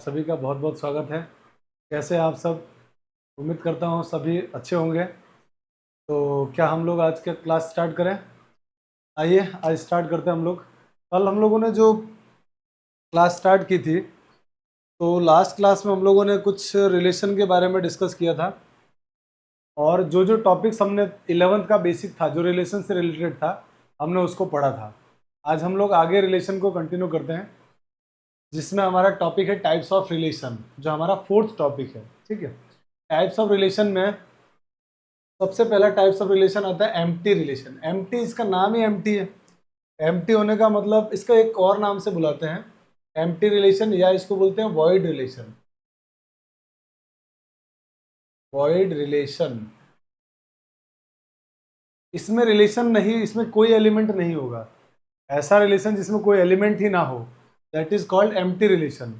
सभी का बहुत बहुत स्वागत है। कैसे आप सब? उम्मीद करता हूँ सभी अच्छे होंगे। तो क्या हम लोग आज के क्लास स्टार्ट करें? आइए आज स्टार्ट करते हैं हम लोग। कल हम लोगों ने जो क्लास स्टार्ट की थी, तो लास्ट क्लास में हम लोगों ने कुछ रिलेशन के बारे में डिस्कस किया था, और जो जो टॉपिक्स हमने 11th का बेसिक था जो रिलेशन से रिलेटेड था, हमने उसको पढ़ा था। आज हम लोग आगे रिलेशन को कंटिन्यू करते हैं, जिसमें हमारा टॉपिक है टाइप्स ऑफ रिलेशन, जो हमारा 4th टॉपिक है। ठीक है, टाइप्स ऑफ रिलेशन में सबसे पहला टाइप्स ऑफ रिलेशन आता है एम्प्टी रिलेशन। एम्प्टी, इसका नाम ही एम्प्टी है। एम्प्टी होने का मतलब इसका एक और नाम से बुलाते हैं एम्प्टी रिलेशन, या इसको बोलते हैं वॉइड रिलेशन। वॉइड रिलेशन, इसमें रिलेशन नहीं, इसमें कोई एलिमेंट नहीं होगा। ऐसा रिलेशन जिसमें कोई एलिमेंट ही ना हो, that is called empty relation.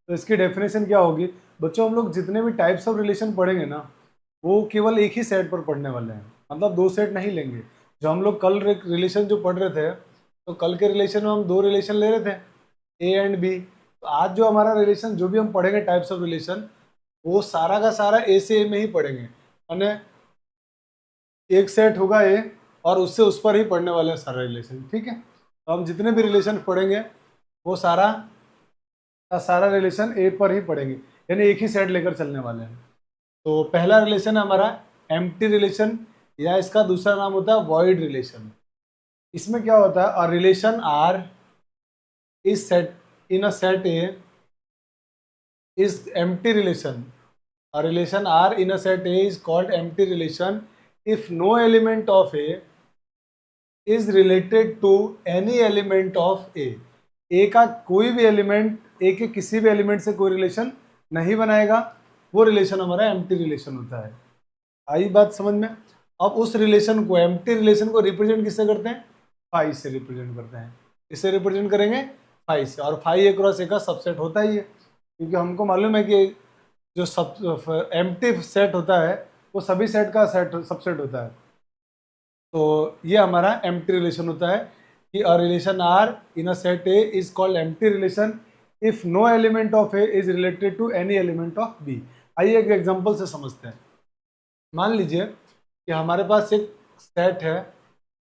तो इसकी डेफिनेशन क्या होगी बच्चों? हम लोग जितने भी टाइप्स ऑफ रिलेशन पढ़ेंगे ना, वो केवल एक ही सेट पर पढ़ने वाले हैं, मतलब दो सेट नहीं लेंगे। जो हम लोग कल रिलेशन जो पढ़ रहे थे, तो कल के रिलेशन में हम दो रिलेशन ले रहे थे, ए एंड बी। तो आज जो हमारा रिलेशन जो भी हम पढ़ेंगे टाइप्स ऑफ रिलेशन, वो सारा का सारा ए से ए में ही पढ़ेंगे। यानी एक सेट होगा ए, और उससे उस पर ही पढ़ने वाले हैं सारा रिलेशन। ठीक है, तो हम जितने भी रिलेशन पढ़ेंगे वो सारा का सारा रिलेशन ए पर ही पढ़ेंगे, यानी एक ही सेट लेकर चलने वाले हैं। तो पहला रिलेशन है हमारा एम्प्टी रिलेशन, या इसका दूसरा नाम होता है वॉइड रिलेशन। इसमें क्या होता है? A relation R is set in a set A is empty relation. A relation R in a set A is called empty relation if no element of A is related to any element of A। A का कोई भी element A के किसी भी element से कोई relation नहीं बनाएगा, वो रिलेशन हमारा एम्प्टी रिलेशन होता है। आई बात समझ में? अब उस रिलेशन को, एम्प्टी रिलेशन को रिप्रेजेंट किससे करते हैं? फाई से रिप्रेजेंट करते हैं। किससे रिप्रेजेंट करेंगे? फाई से। और फाई ए क्रॉस ए का सबसेट होता ही है, क्योंकि हमको मालूम है कि जो सब एम्प्टी सेट होता है वो सभी सेट का सेट सबसेट होता है। तो ये हमारा एम्प्टी रिलेशन होता है कि a relation R in a set A is called empty relation if no element of A is related to any element of B. आइए एक एग्जांपल से समझते हैं। मान लीजिए कि हमारे पास एक सेट है,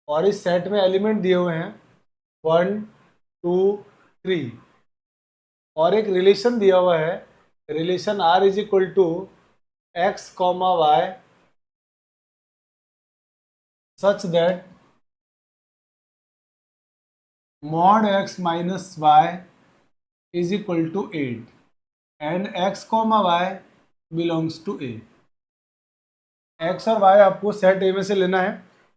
और इस सेट में एलिमेंट दिए हुए हैं 1 2 3, और एक रिलेशन दिया हुआ है, relation R is equal to x comma y such that mod x minus y is equal to 8 and x comma y belongs to A। x और y आपको सेट A में से लेना है,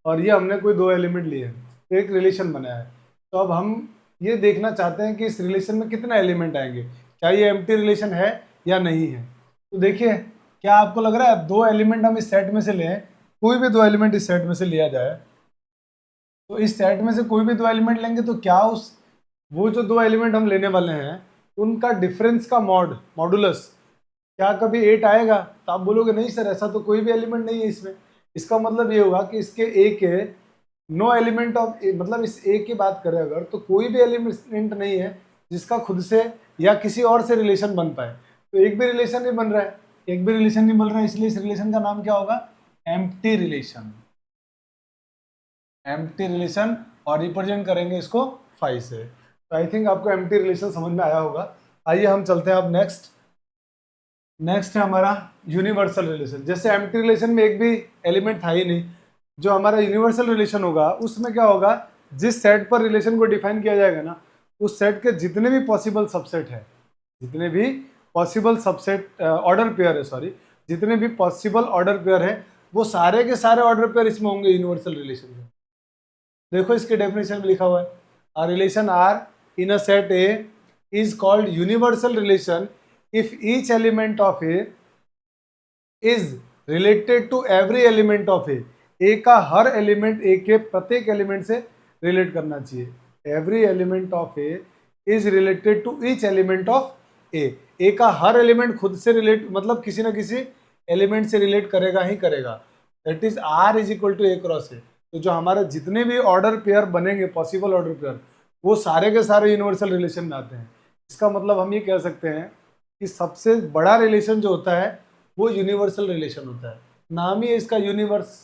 और ये हमने कोई दो एलिमेंट लिए हैं, तो एक रिलेशन बनाया है। तो अब हम ये देखना चाहते हैं कि इस रिलेशन में कितना एलिमेंट आएंगे, क्या ये एम्प्टी रिलेशन है या नहीं है। तो देखिए, क्या आपको लग रहा है दो एलिमेंट हम इस सेट में से लें, कोई भी दो एलिमेंट इस सेट में से लिया जाए, तो इस सेट में से कोई भी दो एलिमेंट लेंगे, तो क्या उस वो जो दो एलिमेंट हम लेने वाले हैं उनका डिफरेंस का मॉडुलस क्या कभी 8 आएगा? तो आप बोलोगे नहीं सर, ऐसा तो कोई भी एलिमेंट नहीं है इसमें। इसका मतलब ये होगा कि इसके ए के नो एलिमेंट ऑफ ए, मतलब इस ए की बात करें अगर, तो कोई भी एलिमेंट नहीं है जिसका खुद से या किसी और से रिलेशन बन पाए। तो एक भी रिलेशन नहीं बन रहा है, एक भी रिलेशन नहीं बन रहा है, इसलिए इस रिलेशन का नाम क्या होगा? Empty relation. एम्प्टी रिलेशन, और रिप्रेजेंट करेंगे इसको फाई से। तो आई थिंक आपको एम्प्टी रिलेशन समझ में आया होगा। आइए हम चलते हैं अब नेक्स्ट है हमारा यूनिवर्सल रिलेशन। जैसे एम्प्टी रिलेशन में एक भी एलिमेंट था ही नहीं, जो हमारा यूनिवर्सल रिलेशन होगा उसमें क्या होगा? जिस सेट पर रिलेशन को डिफाइन किया जाएगा ना, उस सेट के जितने भी पॉसिबल सबसेट है, जितने भी पॉसिबल सबसेट ऑर्डर पेयर है, सॉरी, जितने भी पॉसिबल ऑर्डर पेयर है, वो सारे के सारे ऑर्डर पेयर इसमें होंगे यूनिवर्सल रिलेशन में। देखो इसके डेफिनेशन में लिखा हुआ है, a relation R in a set A is called universal relation if each element of A is related to every element of A. A का हर एलिमेंट ए के प्रत्येक एलिमेंट से रिलेट करना चाहिए। Every element of A is related to each element of A. A का हर element खुद से रिलेट, मतलब किसी ना किसी एलिमेंट से रिलेट करेगा ही करेगा। That is R is equal to A cross A. तो जो हमारे जितने भी ऑर्डर पेयर बनेंगे, पॉसिबल ऑर्डर पेयर, वो सारे के सारे यूनिवर्सल रिलेशन में आते हैं। इसका मतलब हम ये कह सकते हैं कि सबसे बड़ा रिलेशन जो होता है वो यूनिवर्सल रिलेशन होता है। नाम ही है इसका यूनिवर्स।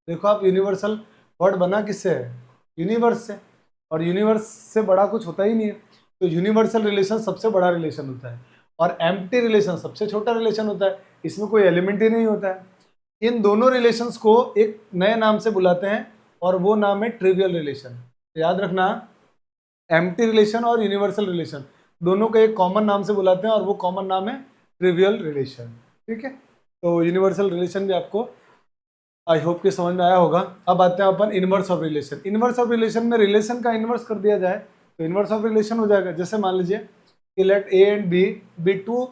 देखो आप, यूनिवर्सल वर्ड बना किससे है? यूनिवर्स से, और यूनिवर्स से बड़ा कुछ होता ही नहीं है। तो यूनिवर्सल रिलेशन सबसे बड़ा रिलेशन होता है, और एम्प्टी रिलेशन सबसे छोटा रिलेशन होता है, इसमें कोई एलिमेंट ही नहीं होता है। इन दोनों रिलेशंस को एक नए नाम से बुलाते हैं, और वो नाम है ट्रिवियल रिलेशन। याद रखना, एम्प्टी रिलेशन और यूनिवर्सल रिलेशन दोनों को एक कॉमन नाम से बुलाते हैं, और वो कॉमन नाम है ट्रिवियल रिलेशन। ठीक है, तो यूनिवर्सल रिलेशन भी आपको आई होप कि समझ में आया होगा। अब आते हैं अपन inverse of relation. Inverse of relation में रिलेशन का इनवर्स कर दिया जाए तो इनवर्स ऑफ रिलेशन हो जाएगा। जैसे मान लीजिए कि let A and B be two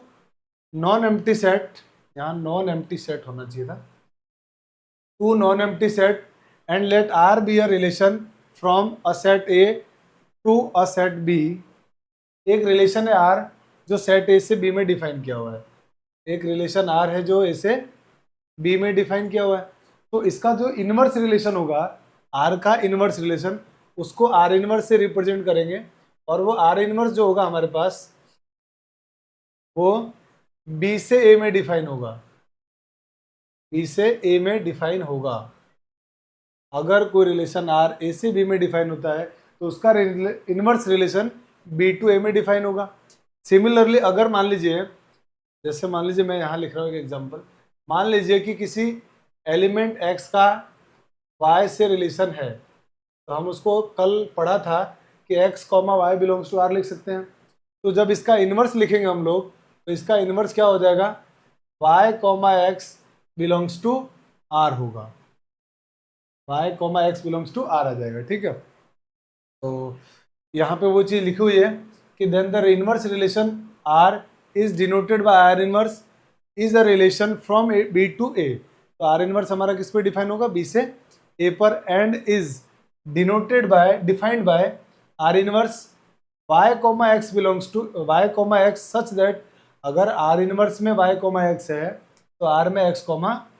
non empty set, यहाँ नॉन एम्प्टी सेट होना चाहिए था, two non empty set, and let R be a relation from a set A to a set B. एक रिलेशन है R जो set A से B में define किया हुआ है, एक रिलेशन आर है जो ए से बी में डिफाइन किया हुआ है। तो इसका जो इनवर्स रिलेशन होगा, आर का इनवर्स रिलेशन, उसको आर इनवर्स से रिप्रेजेंट करेंगे, और वो आर इनवर्स जो होगा हमारे पास वो बी से ए में डिफाइन होगा, बी से ए में डिफाइन होगा। अगर कोई रिलेशन आर ए से बी में डिफाइन होता है तो उसका इनवर्स रिलेशन बी टू ए में डिफाइन होगा। सिमिलरली अगर मान लीजिए, जैसे मान लीजिए मैं यहाँ लिख रहा हूँ एक एग्जांपल, मान लीजिए कि किसी एलिमेंट x का y से रिलेशन है, तो हम उसको कल पढ़ा था कि x, y belongs to r लिख सकते हैं। तो जब इसका इन्वर्स लिखेंगे हम लोग, तो इसका इन्वर्स क्या हो जाएगा? y, x belongs to r होगा, y, x belongs to r आ जाएगा। ठीक है, तो यहाँ पे वो चीज़ लिखी हुई है कि then the inverse relation r is denoted by R inverse is a relation from B to A. तो आर इनवर्स हमारा किस पे डिफाइन होगा? बी से ए पर, and is denoted by, defined by R inverse y, x belongs to y, x such that अगर R inverse में y, x है तो r में x,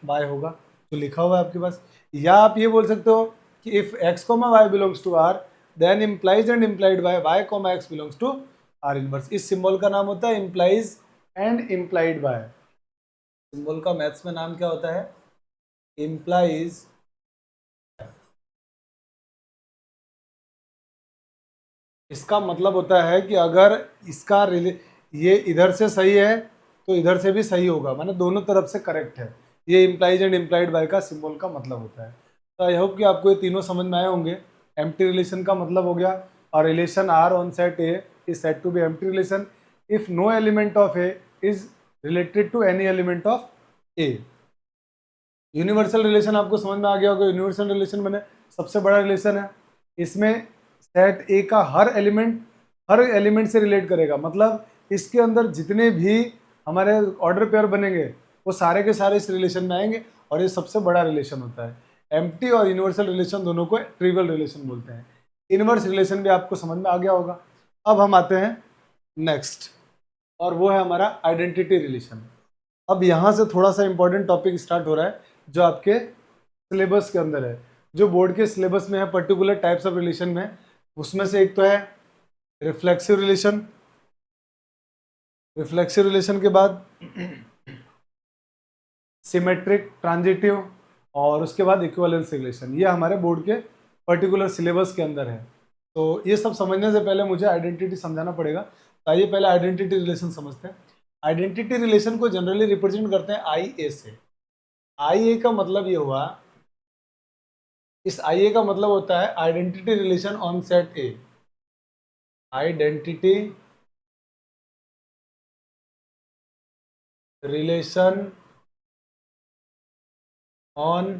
y होगा। तो लिखा हुआ है आपके पास। या आप ये बोल सकते हो कि if x, y belongs to r then implies and implied by y, x belongs to R inverse. इस सिंबल का नाम होता है implies and implied by. Symbol का मैथ्स में नाम क्या होता है? इम्प्लाइज। इसका मतलब होता है कि अगर इसका ये इधर से सही है तो इधर से भी सही होगा, माने दोनों तरफ से करेक्ट है। ये इम्प्लाइज एंड इम्प्लाइड बाय का सिंबल का मतलब होता है। तो आई होप कि आपको ये तीनों समझ में आए होंगे। एम्प्टी रिलेशन का मतलब हो गया, और relation R on set A is set to be empty relation if no element of A is related to any element of A. Universal relation आपको समझ में आ गया होगा। यूनिवर्सल रिलेशन मैंने सबसे बड़ा रिलेशन है, इसमें सेट ए का हर एलिमेंट से रिलेट करेगा, मतलब इसके अंदर जितने भी हमारे ऑर्डर पेयर बनेंगे वो सारे के सारे इस रिलेशन में आएंगे, और ये सबसे बड़ा रिलेशन होता है। एम्प्टी और यूनिवर्सल रिलेशन दोनों को ट्रिवियल रिलेशन बोलते हैं। इनवर्स रिलेशन भी आपको समझ में आ गया होगा। अब हम आते हैं नेक्स्ट, और वो है हमारा आइडेंटिटी रिलेशन। अब यहाँ से थोड़ा सा इंपॉर्टेंट टॉपिक स्टार्ट हो रहा है जो आपके सिलेबस के अंदर है, जो बोर्ड के सिलेबस में है पर्टिकुलर टाइप्स ऑफ रिलेशन में। उसमें से एक तो है रिफ्लेक्सिव रिलेशन, रिफ्लेक्सिव रिलेशन के बाद सिमेट्रिक, ट्रांजिटिव, और उसके बाद इक्विवेलेंस रिलेशन। ये हमारे बोर्ड के पर्टिकुलर सिलेबस के अंदर है। तो ये सब समझने से पहले मुझे आइडेंटिटी समझाना पड़ेगा। तो आइए पहले आइडेंटिटी रिलेशन समझते हैं। आइडेंटिटी रिलेशन को जनरली रिप्रेजेंट करते हैं आई ए से। आई ए का मतलब ये हुआ, इस आई ए का मतलब होता है identity relation on set A. Identity relation on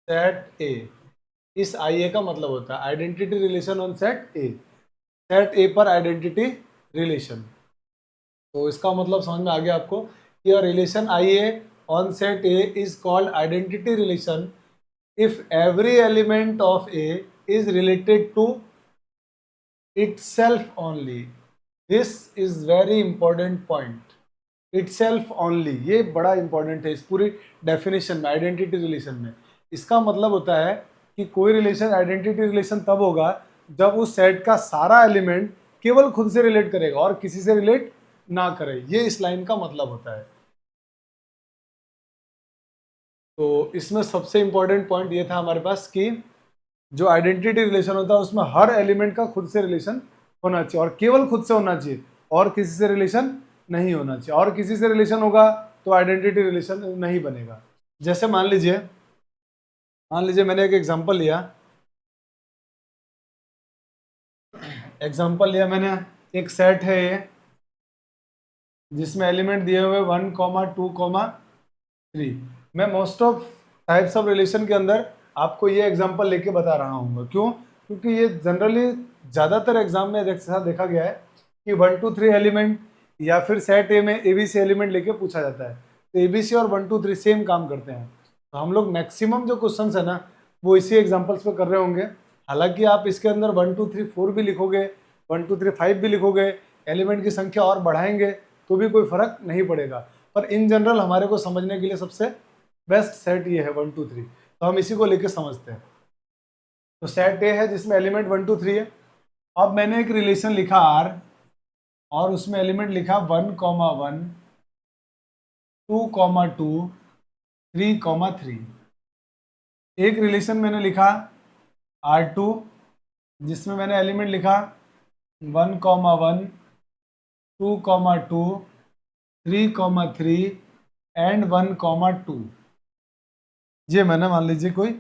set ए। इस आई ए का मतलब होता है identity relation on set A. Set ए पर आइडेंटिटी रिलेशन। तो इसका मतलब समझ में आ गया आपको कि relation I A on set A is called identity relation if every element of A is related to itself only. This is very important point. Itself only, ये बड़ा इंपॉर्टेंट है इस पूरी डेफिनेशन में, आइडेंटिटी रिलेशन में। इसका मतलब होता है कि कोई रिलेशन आइडेंटिटी रिलेशन तब होगा जब उस सेट का सारा एलिमेंट केवल खुद से रिलेट करेगा और किसी से रिलेट ना करे, ये इस लाइन का मतलब होता है। तो इसमें सबसे इंपॉर्टेंट पॉइंट ये था हमारे पास कि जो आइडेंटिटी रिलेशन होता है उसमें हर एलिमेंट का खुद से रिलेशन होना चाहिए और केवल खुद से होना चाहिए और किसी से रिलेशन नहीं होना चाहिए। और किसी से रिलेशन होगा तो आइडेंटिटी रिलेशन नहीं बनेगा। जैसे मान लीजिए मैंने एक एग्जांपल लिया मैंने, एक सेट है ये जिसमें एलिमेंट दिए हुए 1, 2, 3। मैं most of types of relation के अंदर आपको ये एग्जांपल लेके बता रहा हूँ। क्यों? क्योंकि ये जनरली ज़्यादातर एग्जाम में ऐसा देखा गया है कि 1, 2, 3 एलिमेंट या फिर सेट ए में ABC एलिमेंट लेके पूछा जाता है। तो ABC और 1, 2, 3 सेम काम करते हैं। तो हम लोग मैक्सिमम जो क्वेश्चंस है ना वो इसी एग्जाम्पल्स पे कर रहे होंगे। हालांकि आप इसके अंदर 1, 2, 3, 4 भी लिखोगे, 1, 2, 3, 5 भी लिखोगे, एलिमेंट की संख्या और बढ़ाएंगे तो भी कोई फर्क नहीं पड़ेगा। पर इन जनरल हमारे को समझने के लिए सबसे बेस्ट सेट ये है 1, 2, 3। तो हम इसी को लेके समझते हैं। तो सेट ए है जिसमें एलिमेंट 1, 2, 3 है। अब मैंने एक रिलेशन लिखा R और उसमें एलिमेंट लिखा 1, 1, 2, 2, 3, 3। एक रिलेशन मैंने लिखा R2 जिसमें मैंने एलिमेंट लिखा 1, 1, 2, 2, 3, 3 एंड 1, 2। ये मैंने मान लीजिए कोई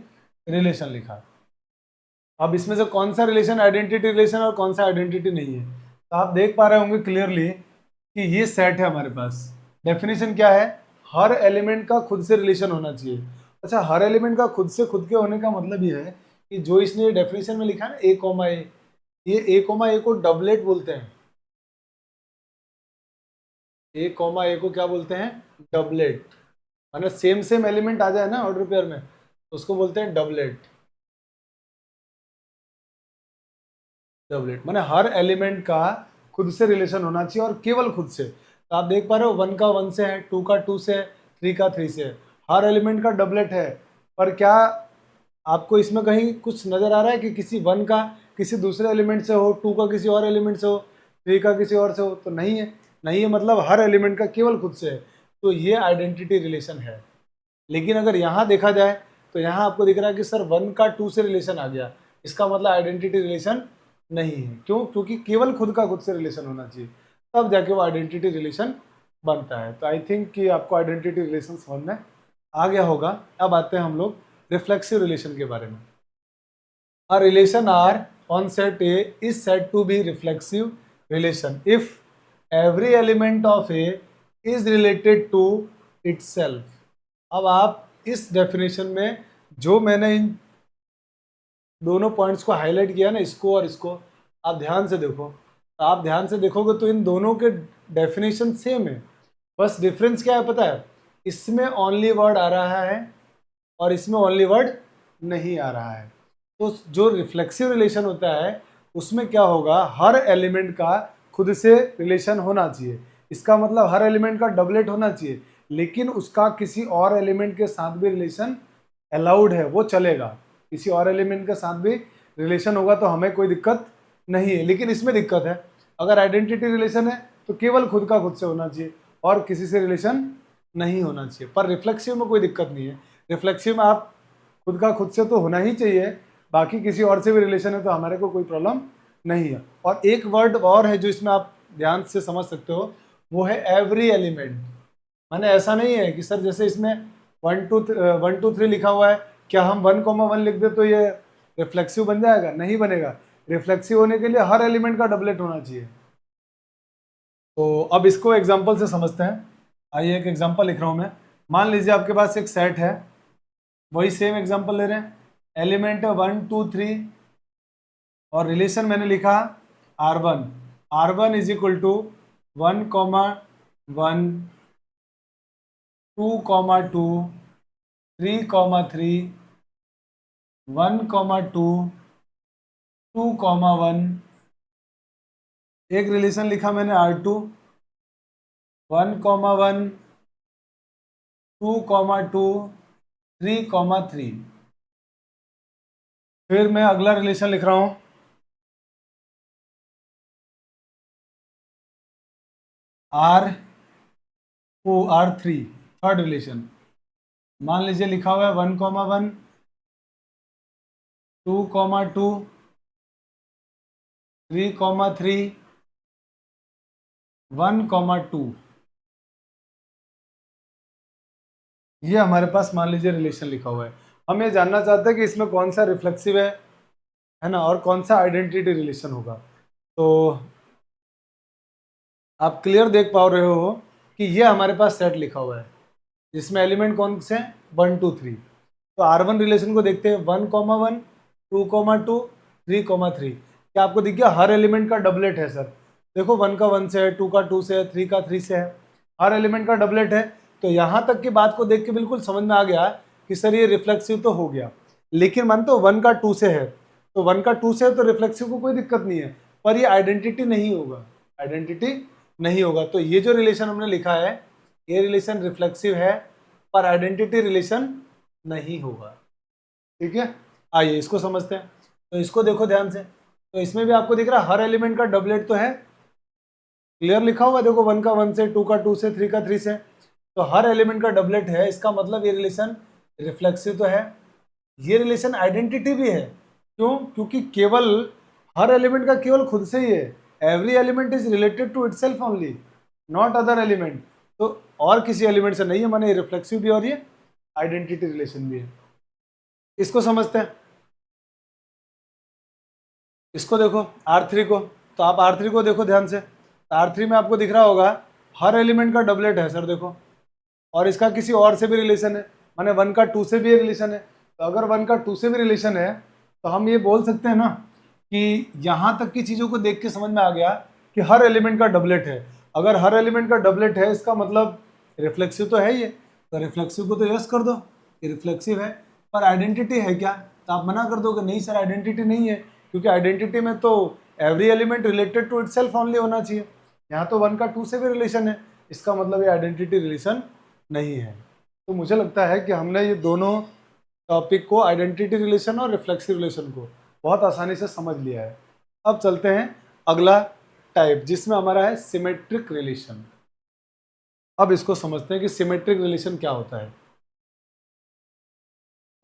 रिलेशन लिखा। अब इसमें से कौन सा रिलेशन आइडेंटिटी रिलेशन और कौन सा आइडेंटिटी नहीं है, तो आप देख पा रहे होंगे क्लियरली कि ये सेट है हमारे पास। डेफिनेशन क्या है? हर एलिमेंट का खुद से रिलेशन होना चाहिए। अच्छा, हर एलिमेंट का खुद से खुद के होने का मतलब ये है कि जो इसने डेफिनेशन में लिखा है ना A, ये A, को डबलेट बोलते हैं। A, को क्या बोलते हैं? डबलेट। माने सेम सेम एलिमेंट आ जाए ना ऑर्डर पेयर में तो उसको बोलते हैं डबलेट। डबलेट माने हर एलिमेंट का खुद से रिलेशन होना चाहिए और केवल खुद से। तो आप देख पा रहे हो 1 का 1 से है, 2 का 2 से है, 3 का 3 से है। हर एलिमेंट का डबलेट है। पर क्या आपको इसमें कहीं कुछ नजर आ रहा है कि किसी 1 का किसी दूसरे एलिमेंट से हो, 2 का किसी और एलिमेंट से हो, 3 का किसी और से हो? तो नहीं है। नहीं है मतलब हर एलिमेंट का केवल खुद से है। तो ये आइडेंटिटी रिलेशन है। लेकिन अगर यहाँ देखा जाए तो यहाँ आपको दिख रहा है कि सर 1 का 2 से रिलेशन आ गया, इसका मतलब आइडेंटिटी रिलेशन नहीं है। क्यों? क्योंकि केवल खुद का खुद से रिलेशन होना चाहिए, तब जाके वो आइडेंटिटी रिलेशन बनता है। तो आई थिंक कि आपको आइडेंटिटी रिलेशन समझ में आ गया होगा। अब आते हैं हम लोग रिफ्लेक्सिव रिलेशन के बारे में। A relation R on set A is said to be reflexive relation if every element of A is related to itself. अब आप इस डेफिनेशन में जो मैंने इन दोनों पॉइंट्स को हाईलाइट किया ना, इसको और इसको, आप ध्यान से देखो। तो आप ध्यान से देखोगे तो इन दोनों के डेफिनेशन सेम है। बस डिफरेंस क्या है पता है? इसमें ओनली वर्ड आ रहा है और इसमें ओनली वर्ड नहीं आ रहा है। तो जो रिफ्लेक्सिव रिलेशन होता है उसमें क्या होगा, हर एलिमेंट का खुद से रिलेशन होना चाहिए। इसका मतलब हर एलिमेंट का डबलेट होना चाहिए, लेकिन उसका किसी और एलिमेंट के साथ भी रिलेशन अलाउड है, वो चलेगा। किसी और एलिमेंट के साथ भी रिलेशन होगा तो हमें कोई दिक्कत नहीं है। लेकिन इसमें दिक्कत है, अगर आइडेंटिटी रिलेशन है तो केवल खुद का खुद से होना चाहिए और किसी से रिलेशन नहीं होना चाहिए। पर रिफ्लेक्सिव में कोई दिक्कत नहीं है। रिफ्लेक्सिव में आप खुद का खुद से तो होना ही चाहिए, बाकी किसी और से भी रिलेशन है तो हमारे को कोई प्रॉब्लम नहीं है। और एक वर्ड और है जो इसमें आप ध्यान से समझ सकते हो, वो है एवरी एलिमेंट। माने ऐसा नहीं है कि सर जैसे इसमें 1, 2, 3 लिखा हुआ है, क्या हम 1, 1 लिख दे तो ये रिफ्लेक्सिव बन जाएगा? नहीं बनेगा। रिफ्लेक्सिव होने के लिए हर एलिमेंट का डबलेट होना चाहिए। तो अब इसको एग्जाम्पल से समझते हैं। आइए एक एग्जाम्पल लिख रहा हूँ मैं। मान लीजिए आपके पास एक सेट है, वही सेम एग्जाम्पल ले रहे हैं, एलिमेंट है 1, 2, 3 और रिलेशन मैंने लिखा R1। R1 is equal to 1, 1, 2, 2, 3, 3, 1, 2, 2, 1। एक रिलेशन लिखा मैंने R2 1, 1, 2, 2, 3, 3। फिर मैं अगला रिलेशन लिख रहा हूं R3 थर्ड रिलेशन, मान लीजिए लिखा हुआ है 1,1 2,2 3,3 1,2, ये हमारे पास मान लीजिए रिलेशन लिखा हुआ है। हम ये जानना चाहते हैं कि इसमें कौन सा रिफ्लेक्सिव है ना, और कौन सा आइडेंटिटी रिलेशन होगा। तो आप क्लियर देख पा रहे हो कि ये हमारे पास सेट लिखा हुआ है जिसमें एलिमेंट कौन से हैं 1 2 3। तो R1 रिलेशन को देखते हैं 1,1 2,2 3,3। क्या आपको दिख गया हर एलिमेंट का डबलेट है सर? देखो 1 का 1 से है, 2 का 2 से है, 3 का 3 से है, हर एलिमेंट का डबलेट है। तो यहाँ तक की बात को देख के बिल्कुल समझ में आ गया कि सर ये रिफ्लेक्सिव तो हो गया, लेकिन मान तो 1 का 2 से है, तो 1 का 2 से है तो रिफ्लेक्सिव को कोई दिक्कत नहीं है, पर ये आइडेंटिटी नहीं होगा, आइडेंटिटी नहीं होगा। तो ये जो रिलेशन हमने लिखा है ये रिलेशन रिफ्लेक्सिव है पर आइडेंटिटी रिलेशन नहीं होगा। ठीक है, आइए इसको समझते हैं। तो इसको देखो ध्यान से, तो इसमें भी आपको दिख रहा है हर एलिमेंट का डबलेट तो है, क्लियर लिखा हुआ देखो 1 का 1 से, 2 का 2 से, 3 का 3 से, तो हर एलिमेंट का डबलेट है, इसका मतलब ये रिलेशन रिफ्लेक्सिव तो है। ये रिलेशन आइडेंटिटी भी है, क्यों? क्योंकि केवल हर एलिमेंट का केवल खुद से ही है, every element is related to itself only, not other element. तो और किसी एलिमेंट से नहीं है, माने रिफ्लेक्सिव भी और ये आइडेंटिटी रिलेशन भी है। इसको समझते हैं, इसको देखो R3 को, तो आप R3 को देखो ध्यान से, तो R3 में आपको दिख रहा होगा हर एलिमेंट का डबलेट है सर देखो, और इसका किसी और से भी रिलेशन है, माने 1 का 2 से भी रिलेशन है। तो अगर 1 का 2 से भी रिलेशन है तो हम ये बोल सकते हैं ना कि यहाँ तक की चीज़ों को देख के समझ में आ गया कि हर एलिमेंट का डबलेट है। अगर हर एलिमेंट का डबलेट है इसका मतलब रिफ्लेक्सिव तो है ही है, तो रिफ्लेक्सिव को तो यस कर दो, ये रिफ्लेक्सिव है। पर आइडेंटिटी है क्या? तो आप मना कर दोगे नहीं सर आइडेंटिटी नहीं है, क्योंकि आइडेंटिटी में तो every element related to itself only होना चाहिए। यहाँ तो 1 का 2 से भी रिलेशन है, इसका मतलब ये आइडेंटिटी रिलेशन नहीं है। तो मुझे लगता है कि हमने ये दोनों टॉपिक को, आइडेंटिटी रिलेशन और रिफ्लेक्सिव रिलेशन को, बहुत आसानी से समझ लिया है। अब चलते हैं अगला टाइप जिसमें हमारा है सिमेट्रिक रिलेशन। अब इसको समझते हैं कि सिमेट्रिक रिलेशन क्या होता है।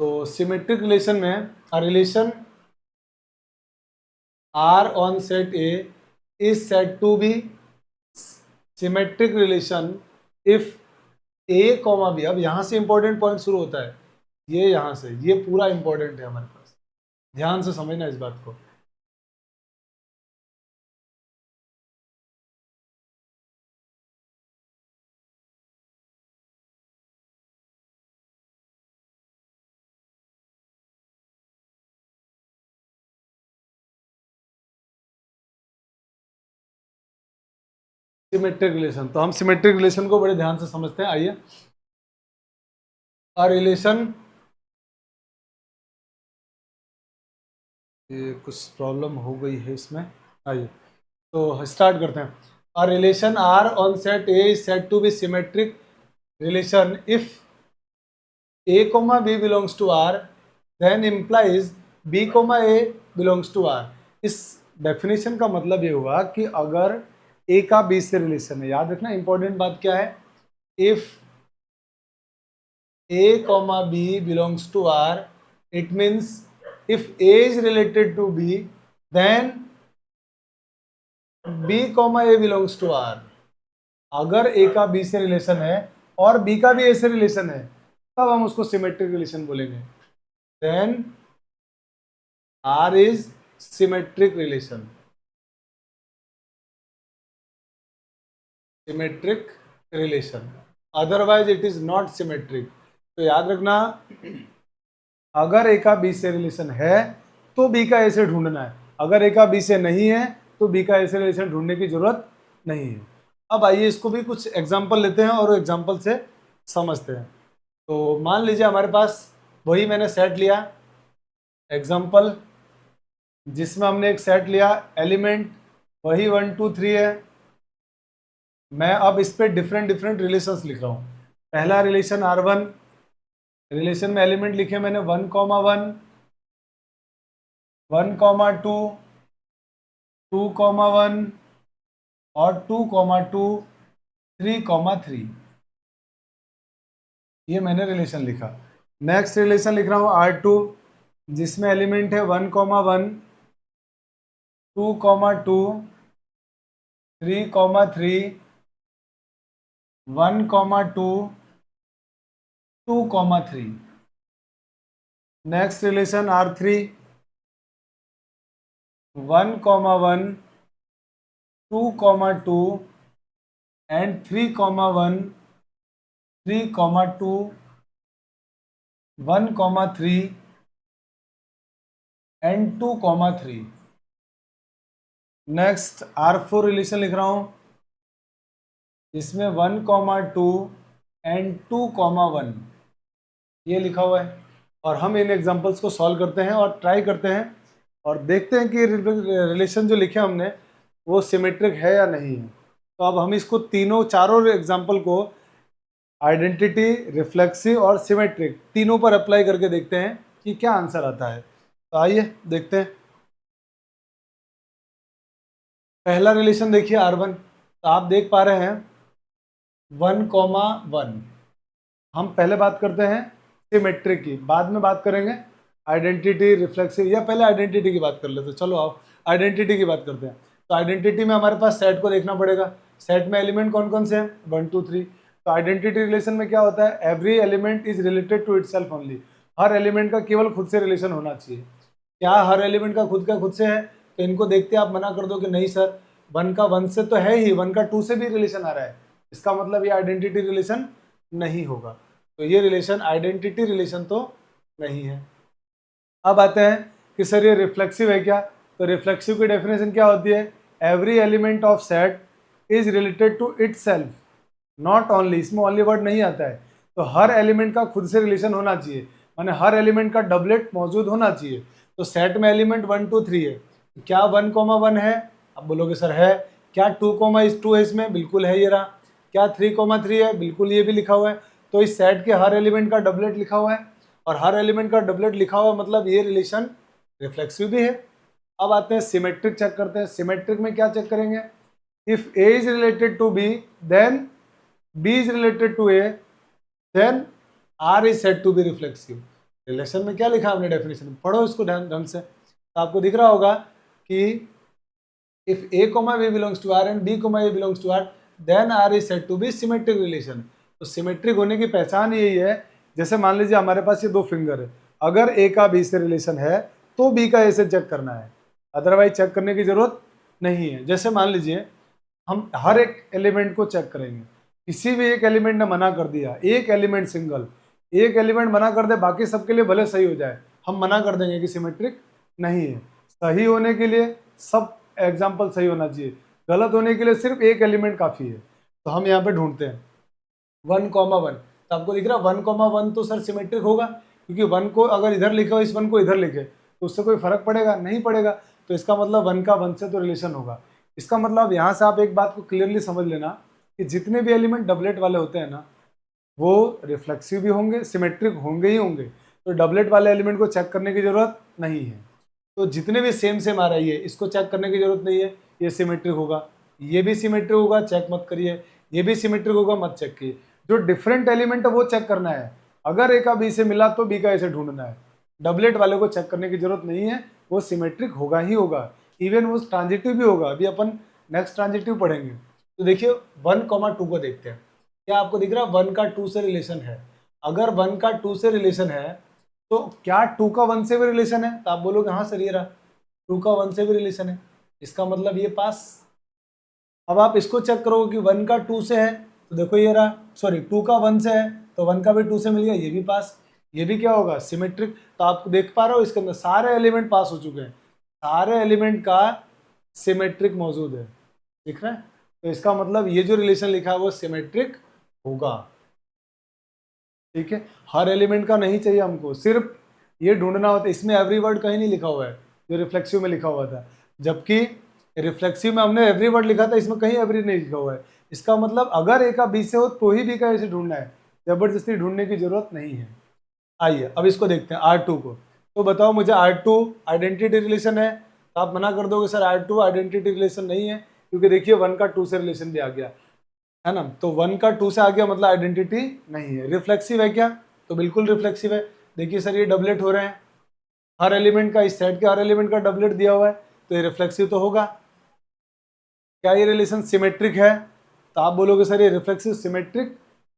तो सिमेट्रिक रिलेशन में a relation R on set A is said to be symmetric relation if A, B। अब यहां से इंपॉर्टेंट पॉइंट शुरू होता है, ये यहां से, ये पूरा इंपॉर्टेंट है हमारे पास, ध्यान से समझना इस बात को। सिमेट्रिक रिलेशन, तो हम सिमेट्रिक रिलेशन को बड़े ध्यान से समझते हैं। आइए, अ रिलेशन, ये कुछ प्रॉब्लम हो गई है इसमें, आइए तो स्टार्ट करते हैं। A relation R on set A is said to be symmetric relation if A comma B belongs to R then implies B comma A belongs to R. इस डेफिनेशन का मतलब ये हुआ कि अगर ए का बी से रिलेशन है, याद रखना इंपॉर्टेंट बात क्या है, if A comma B belongs to R, it means if A is related to B, then B comma A belongs to R। अगर A का B से रिलेशन है और B का भी A से रिलेशन है तब हम उसको सिमेट्रिक रिलेशन बोलेंगे। Then R is symmetric relation, symmetric relation, otherwise it is not symmetric. तो याद रखना, अगर ए का बी से रिलेशन है तो बी का ए से ढूंढना है, अगर ए का बी से नहीं है तो बी का ए से रिलेशन ढूंढने की जरूरत नहीं है। अब आइए इसको भी कुछ एग्जांपल लेते हैं और एग्जांपल से समझते हैं। तो मान लीजिए हमारे पास वही मैंने सेट लिया एग्जांपल, जिसमें हमने एक सेट लिया एलिमेंट वही 1 2 3 है। मैं अब इस पे डिफरेंट डिफरेंट रिलेशंस लिख रहा हूँ। पहला रिलेशन R1, रिलेशन में एलिमेंट लिखे मैंने 1,1 1,2 2,1 और 2,2 3,3, ये मैंने रिलेशन लिखा। नेक्स्ट रिलेशन लिख रहा हूँ R2, जिसमें एलिमेंट है 1,1, 2,2, 3,3, 1,2, 2,3। Next relation R3, 1,1, 2,2 and 3,1, 3,2, 1,3 and 2,3। Next R4 relation लिख रहा हूं, इसमें 1,2 एंड 2,1 ये लिखा हुआ है। और हम इन एग्जांपल्स को सॉल्व करते हैं और ट्राई करते हैं और देखते हैं कि रिलेशन जो लिखे हमने वो सिमेट्रिक है या नहीं है। तो अब हम इसको चारों एग्जांपल को आइडेंटिटी, रिफ्लेक्सिव और सिमेट्रिक तीनों पर अप्लाई करके देखते हैं कि क्या आंसर आता है। तो आइए देखते हैं। पहला रिलेशन देखिए R1, तो आप देख पा रहे हैं 1,1। हम पहले बात करते हैं सिमेट्रिक की, बाद में बात करेंगे आइडेंटिटी, रिफ्लेक्सिव, या पहले आइडेंटिटी की बात कर लेते हैं। चलो आओ आइडेंटिटी की बात करते हैं। तो आइडेंटिटी में हमारे पास सेट को देखना पड़ेगा। सेट में एलिमेंट कौन कौन से हैं? 1, 2, 3। तो आइडेंटिटी रिलेशन में क्या होता है? Every element is related to itself only. हर एलिमेंट का केवल खुद से रिलेशन होना चाहिए। क्या हर एलिमेंट का खुद से है? तो इनको देखते आप मना कर दो कि नहीं सर, 1 का 1 से तो है ही, 1 का 2 से भी रिलेशन आ रहा है, इसका मतलब ये आइडेंटिटी रिलेशन नहीं होगा। तो ये रिलेशन आइडेंटिटी रिलेशन तो नहीं है। अब आते हैं कि सर ये रिफ्लेक्सिव है क्या? तो रिफ्लेक्सिव की डेफिनेशन क्या होती है? Every element of set is related to itself, not only. इसमें ओनली वर्ड नहीं आता है। तो हर एलिमेंट का खुद से रिलेशन होना चाहिए, माने हर एलिमेंट का डबलेट मौजूद होना चाहिए। तो सेट में एलिमेंट 1, 2, 3 है, क्या 1,1 है? आप बोलोगे सर है। क्या 2,2 है इसमें? बिल्कुल है, ये रहा। क्या 3,3 है? बिल्कुल, ये भी लिखा हुआ है। तो इस सेट के हर एलिमेंट का डबलेट लिखा हुआ है, और हर एलिमेंट का डबलेट लिखा हुआ मतलब ये रिलेशन रिफ्लेक्सिव भी है। अब आते हैं सिमेट्रिक चेक करते हैं। सिमेट्रिक में क्या चेक करेंगे? If A is related to B, then B is related to A, then R is said to be reflexive. Relation में क्या लिखा हमने डेफिनेशन में? पढ़ो इसको ढंग से, तो आपको दिख रहा होगा कि if A, B belongs to R and B, A belongs to R, then R is said to be symmetric relation। तो सिमेट्रिक होने की पहचान यही है, जैसे मान लीजिए हमारे पास ये 2 फिंगर है, अगर A का B से रिलेशन है तो B का A से चेक करना है, अदरवाइज चेक करने की जरूरत नहीं है। जैसे मान लीजिए हम हर एक एलिमेंट को चेक करेंगे, किसी भी एक एलिमेंट ने मना कर दिया, एक एलिमेंट सिंगल, एक एलिमेंट मना कर दे, बाकी सबके लिए भले सही हो जाए, हम मना कर देंगे कि सिमेट्रिक नहीं है। सही होने के लिए सब एग्जाम्पल सही होना चाहिए, गलत होने के लिए सिर्फ एक एलिमेंट काफ़ी है। तो हम यहाँ पे ढूंढते हैं 1,1। तो आपको दिख रहा है 1,1 तो सर सिमेट्रिक होगा, क्योंकि 1 को अगर इधर लिखे हो, इस 1 को इधर लिखे तो उससे कोई फर्क पड़ेगा? नहीं पड़ेगा। तो इसका मतलब 1 का 1 से तो रिलेशन होगा। इसका मतलब यहाँ से आप एक बात को क्लियरली समझ लेना कि जितने भी एलिमेंट डबलेट वाले होते हैं ना, वो रिफ्लेक्सिव भी होंगे, सिमेट्रिक होंगे ही होंगे। तो डबलेट वाले एलिमेंट को चेक करने की जरूरत नहीं है। तो जितने भी सेम आ रही है, इसको चेक करने की जरूरत नहीं है, ये सिमेट्रिक होगा, ये भी सिमेट्रिक होगा, चेक मत करिए, ये भी सिमेट्रिक होगा, मत चेक कीजिए। जो डिफरेंट एलिमेंट है वो चेक करना है। अगर ए का बी से मिला तो बी का ए से ढूंढना है। डबलेट वाले को चेक करने की जरूरत नहीं है, वो सिमेट्रिक होगा ही होगा, इवन वो ट्रांजिटिव भी होगा। अभी अपन नेक्स्ट ट्रांजिटिव पढ़ेंगे। तो देखिए 1,2 को देखते हैं। क्या आपको दिख रहा है 1 का 2 से रिलेशन है? अगर 1 का 2 से रिलेशन है तो क्या 2 का 1 से भी रिलेशन है? तो आप बोलोगे हाँ सर ये रहा, 2 का 1 से भी रिलेशन है, इसका मतलब ये पास। अब आप इसको चेक करोगे कि 1 का 2 से है, तो देखो ये रहा, सॉरी 2 का 1 से है तो 1 का भी 2 से मिल गया, ये भी पास, ये भी क्या होगा? सिमेट्रिक। तो आप देख पा रहे हो इसके अंदर सारे एलिमेंट पास हो चुके हैं, सारे एलिमेंट का सिमेट्रिक मौजूद है, दिख रहा है? तो इसका मतलब ये जो रिलेशन लिखा है वो सिमेट्रिक होगा। ठीक है, हर एलिमेंट का नहीं चाहिए हमको, सिर्फ ये ढूंढना होता है। इसमें एवरी वर्ड कहीं नहीं लिखा हुआ है जो रिफ्लेक्सिव में लिखा हुआ था, जबकि रिफ्लेक्सिव में हमने एवरी वर्ड लिखा था, इसमें कहीं एवरी नहीं लिखा हुआ है। इसका मतलब अगर ए का बी से हो तो ही बी का ए से ढूंढना है, जबरदस्ती ढूंढने की जरूरत नहीं है। आइए अब इसको देखते हैं R2 को। तो बताओ मुझे R2 आइडेंटिटी रिलेशन है? तो आप मना कर दोगे सर R2 आइडेंटिटी रिलेशन नहीं है, क्योंकि देखिए 1 का 2 से रिलेशन भी आ गया। है ना। तो 1 का 2 से आ गया मतलब आइडेंटिटी नहीं है। रिफ्लेक्सिव है क्या, तो बिल्कुल रिफ्लेक्सिव है। देखिए सर ये डबलेट हो रहे हैं, हर एलिमेंट का, इस सेट के हर एलिमेंट का डबलेट दिया हुआ है, तो ये रिफ्लेक्सिव तो होगा। क्या ये रिलेशन सिमेट्रिक है, तो आप बोलोगे सर ये रिफ्लेक्सिव सिमेट्रिक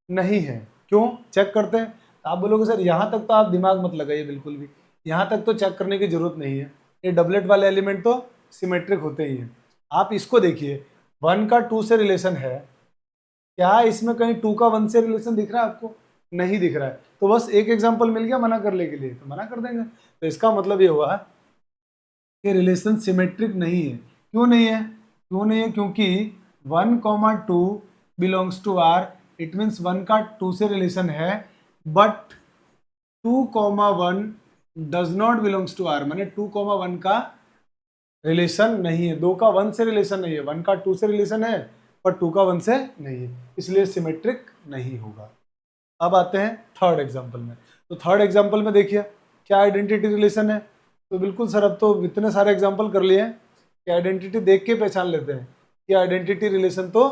नहीं है। क्यों, चेक करते हैं। तो आप बोलोगे सर यहाँ तक तो आप दिमाग मत लगाइए बिल्कुल भी, यहाँ तक तो चेक करने की जरूरत नहीं है, ये डबलेट वाले एलिमेंट तो सिमेट्रिक होते ही हैं। आप इसको देखिए, 1 का 2 से रिलेशन है, क्या इसमें कहीं 2 का 1 से रिलेशन दिख रहा है आपको, नहीं दिख रहा है। तो बस एक एग्जांपल मिल गया मना करने के लिए, तो मना कर देंगे। तो इसका मतलब ये हुआ कि रिलेशन सिमेट्रिक नहीं है। क्यों नहीं है, क्यों नहीं है, क्योंकि 1,2 belongs to R, it means 1 का 2 से रिलेशन है, but 2,1 does not belongs to R, माने 2,1 का रिलेशन नहीं है, 2 का 1 से रिलेशन नहीं है, 1 का 2 से रिलेशन है पर 2 का 1 से नहीं है, इसलिए सिमेट्रिक नहीं होगा। अब आते हैं थर्ड एग्जांपल में। तो थर्ड एग्जांपल में देखिए क्या आइडेंटिटी रिलेशन है। तो बिल्कुल सर अब तो इतने सारे एग्जांपल कर लिए कि आइडेंटिटी देख के पहचान लेते हैं कि आइडेंटिटी रिलेशन तो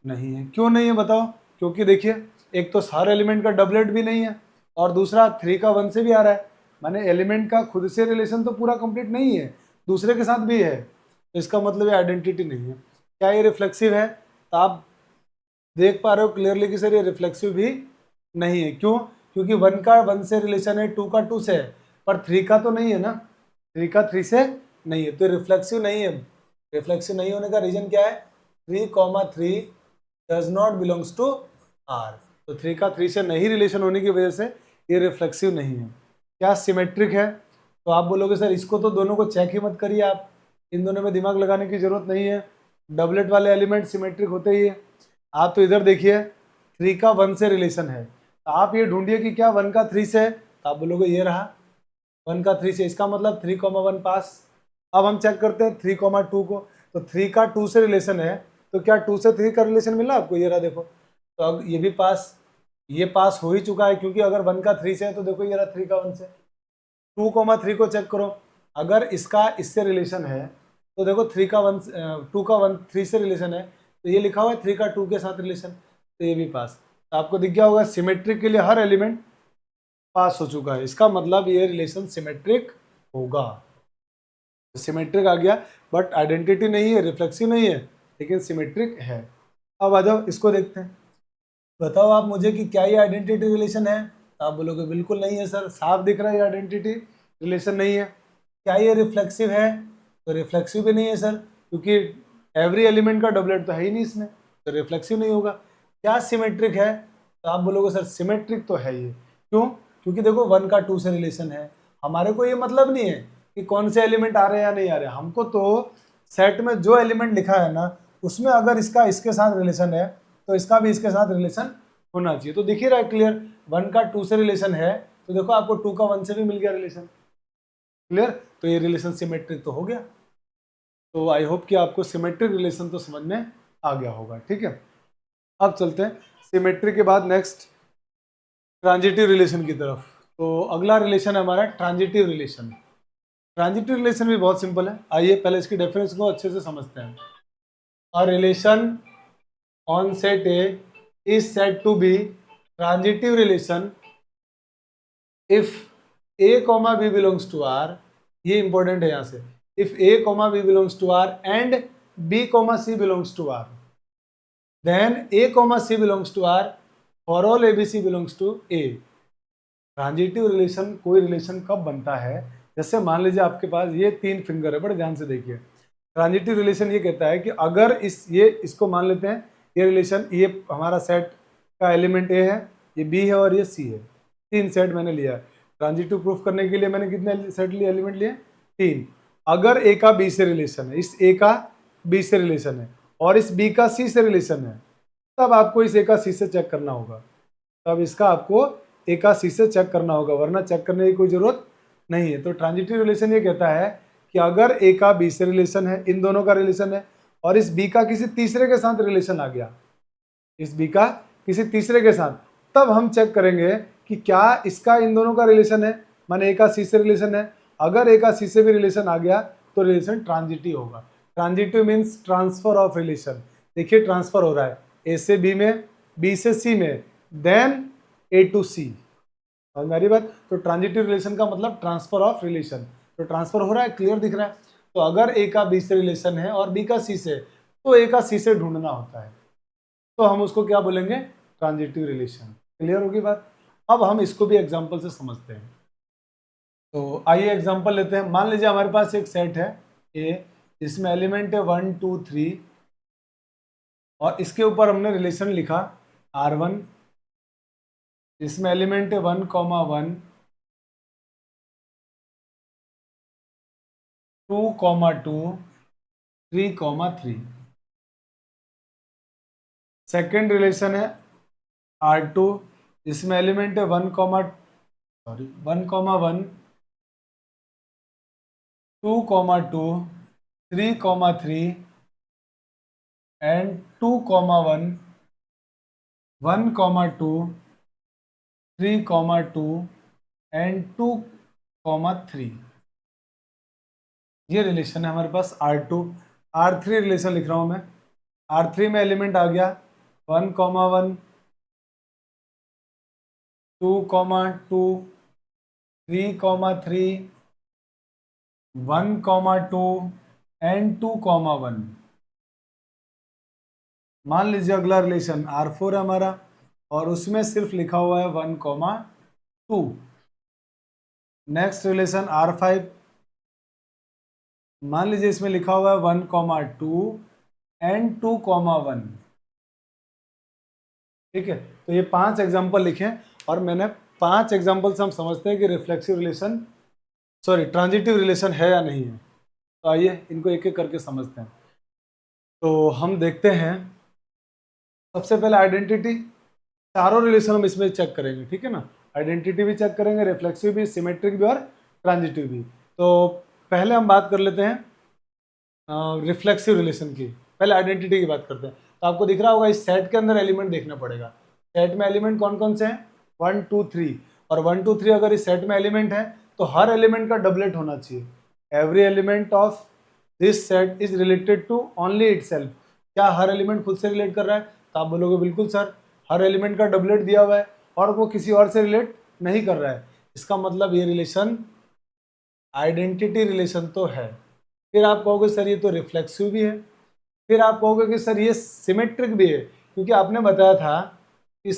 नहीं है। क्यों नहीं है बताओ, क्योंकि देखिए एक तो सारे एलिमेंट का डबलेट भी नहीं है, और दूसरा 3 का 1 से भी आ रहा है, माने एलिमेंट का खुद से रिलेशन तो पूरा कंप्लीट नहीं है, दूसरे के साथ भी है, तो इसका मतलब ये आइडेंटिटी नहीं है। क्या ये रिफ्लेक्सिव है, तो आप देख पा रहे हो क्लियरली कि सर ये रिफ्लेक्सिव भी नहीं है। क्यों, क्योंकि 1 का 1 से रिलेशन है, 2 का 2 से है, पर 3 का तो नहीं है ना, 3 का 3 से नहीं है, तो रिफ्लेक्सिव नहीं है। रिफ्लेक्सिव नहीं होने का रीजन क्या है, 3,3 does not belongs to R, तो 3 का 3 से नहीं रिलेशन होने की वजह से ये रिफ्लेक्सिव नहीं है। क्या सिमेट्रिक है, तो आप बोलोगे सर इसको तो दोनों को चेक ही मत करिए आप, इन दोनों में दिमाग लगाने की जरूरत नहीं है, डबलेट वाले एलिमेंट सिमेट्रिक होते ही है। आप तो इधर देखिए 3 का 1 से रिलेशन है, तो आप ये ढूंढिए कि क्या 1 का 3 से है, तो आप बोलोगे ये रहा 1 का 3 से, इसका मतलब 3,1 पास। अब हम चेक करते हैं 3,2 को, तो 3 का 2 से रिलेशन है, तो क्या 2 से 3 का रिलेशन मिला आपको, ये रहा देखो। तो अब ये भी पास, ये पास हो ही चुका है, क्योंकि अगर 1 का 3 से है तो देखो ये रहा 3 का 1 से। 2,3 को चेक करो, अगर इसका इससे रिलेशन है तो देखो 3 का 1, 2 का 1 3 से रिलेशन है, तो ये लिखा हुआ है 3 का 2 के साथ रिलेशन, तो ये भी पास। तो आपको दिख गया होगा सिमेट्रिक के लिए हर एलिमेंट पास हो चुका है, इसका मतलब ये रिलेशन सिमेट्रिक होगा। सिमेट्रिक आ गया, बट आइडेंटिटी नहीं है, रिफ्लेक्सिव नहीं है, लेकिन सिमेट्रिक है। अब आ जाओ इसको देखते हैं। बताओ आप मुझे कि क्या ये आइडेंटिटी रिलेशन है, तो आप बोलोगे बिल्कुल नहीं है सर, साफ दिख रहा है ये आइडेंटिटी रिलेशन नहीं है। क्या ये रिफ्लेक्सिव है, तो रिफ्लेक्सिव भी नहीं है सर, क्योंकि एवरी एलिमेंट का डबलेट तो है ही नहीं इसमें, तो रिफ्लेक्सिव नहीं होगा। क्या सिमेट्रिक है, तो आप बोलोगे सर सिमेट्रिक तो है ये। क्यों, क्योंकि देखो 1 का 2 से रिलेशन है, हमारे को ये मतलब नहीं है कि कौन से एलिमेंट आ रहे हैं या नहीं आ रहे हैं, हमको तो सेट में जो एलिमेंट लिखा है ना उसमें अगर इसका इसके साथ रिलेशन है तो इसका भी इसके साथ रिलेशन होना चाहिए। तो दिख ही रहा है क्लियर, 1 का 2 से रिलेशन है, तो देखो आपको 2 का 1 से भी मिल गया रिलेशन, क्लियर। तो ये रिलेशन सिमेट्रिक तो हो गया। तो आई होप कि आपको सिमेट्रिक रिलेशन तो समझ में आ गया होगा, ठीक है। अब चलते हैं सिमेट्री के बाद नेक्स्ट ट्रांजिटिव रिलेशन की तरफ। तो अगला रिलेशन है हमारा ट्रांजिटिव रिलेशन। ट्रांजिटिव रिलेशन भी बहुत सिंपल है, आइए पहले इसकी डेफिनेशन को अच्छे से समझते हैं। A relation on set A is said to be transitive relation if A comma B belongs to R, ये इंपॉर्टेंट है यहाँ से, if A comma B belongs to R and B comma C belongs to R, then a comma c belongs to r for all abc belongs to a। Transitive relation कोई relation कब बनता है, जैसे मान लीजिए आपके पास ये 3 फिंगर है, बड़े ध्यान से देखिए। ट्रांजिटिव रिलेशन ये कहता है कि अगर इसको मान लेते हैं ये रिलेशन, ये हमारा सेट का एलिमेंट ए है, ये बी है और ये सी है, 3 सेट मैंने लिया है। ट्रांजिटिव प्रूफ करने के लिए मैंने कितने सेट लिए, एलिमेंट लिए 3। अगर ए का बी से रिलेशन है, इस ए का बी से रिलेशन है और इस बी का सी से रिलेशन है, तब आपको इस ए का सी से चेक करना होगा, तब इसका आपको ए का सी से चेक करना होगा, वरना चेक करने की कोई जरूरत नहीं है। तो ट्रांजिटिव रिलेशन ये कहता है कि अगर ए का बी से रिलेशन है, इन दोनों का रिलेशन है, और इस बी का किसी तीसरे के साथ रिलेशन आ गया, इस बी का किसी तीसरे के साथ, तब हम चेक करेंगे कि क्या इसका इन दोनों का रिलेशन है, माने ए का सी से रिलेशन है। अगर ए का सी से भी रिलेशन आ गया तो रिलेशन ट्रांजिटिव होगा। Transitive means transfer of relation. देखिए ट्रांसफर हो रहा है, ए से बी में, बी से सी में, देन ए टू सी। समझ में आ रही बात? तो ट्रांजिटिव रिलेशन का मतलब ट्रांसफर ऑफ रिलेशन। तो ट्रांसफर हो रहा है, क्लियर दिख रहा है। तो अगर ए का बी से रिलेशन है और बी का सी से, तो ए का सी से ढूंढना होता है, तो हम उसको क्या बोलेंगे? Transitive relation. क्लियर होगी बात? अब हम इसको भी एग्जांपल से समझते हैं। तो आइए एग्जांपल लेते हैं। मान लीजिए हमारे पास एक सेट है ए, इसमें एलिमेंट है 1 2 3 और इसके ऊपर हमने रिलेशन लिखा R1। इसमें एलिमेंट है 1 1 2 2 3 3। सेकेंड रिलेशन है R2, इसमें एलिमेंट है 1 1 2 2 3 3 एंड 2 1 1 2 3 2 एंड 2 3। ये रिलेशन है हमारे पास R2। R3 रिलेशन लिख रहा हूं मैं। R3 में एलिमेंट आ गया 1 1 2 2 3 3 1 2 एंड 2 1। मान लीजिए अगला रिलेशन R4 है हमारा और उसमें सिर्फ लिखा हुआ है 1 2। नेक्स्ट रिलेशन R5, मान लीजिए इसमें लिखा हुआ है 1 2 एंड 2 1। ठीक है, तो ये 5 एग्जाम्पल लिखे और मैंने 5 एग्जाम्पल से हम समझते हैं कि reflexive relation, sorry transitive relation है या नहीं है। तो आइए इनको एक एक करके समझते हैं। तो हम देखते हैं सबसे पहले आइडेंटिटी। चारों रिलेशन हम इसमें चेक करेंगे, ठीक है ना। आइडेंटिटी भी चेक करेंगे, रिफ्लेक्सिव भी, सिमेट्रिक भी और ट्रांजिटिव भी। तो पहले हम बात कर लेते हैं रिफ्लेक्सिव रिलेशन की। पहले आइडेंटिटी की बात करते हैं। तो आपको दिख रहा होगा इस सेट के अंदर एलिमेंट देखना पड़ेगा। सेट में एलिमेंट कौन कौन से हैं? 1 2 3। और 1 2 3 अगर इस सेट में एलिमेंट है तो हर एलिमेंट का डबलेट होना चाहिए। Every element of this set is related to only itself. क्या हर एलिमेंट खुद से रिलेट कर रहा है? तो आप बोलोगे बिल्कुल सर, हर एलिमेंट का डबलेट दिया हुआ है और वो किसी और से रिलेट नहीं कर रहा है। इसका मतलब ये रिलेशन आइडेंटिटी रिलेशन तो है। फिर आप कहोगे सर ये तो रिफ्लेक्सिव भी है। फिर आप कहोगे कि सर ये सिमेट्रिक भी है, क्योंकि आपने बताया था कि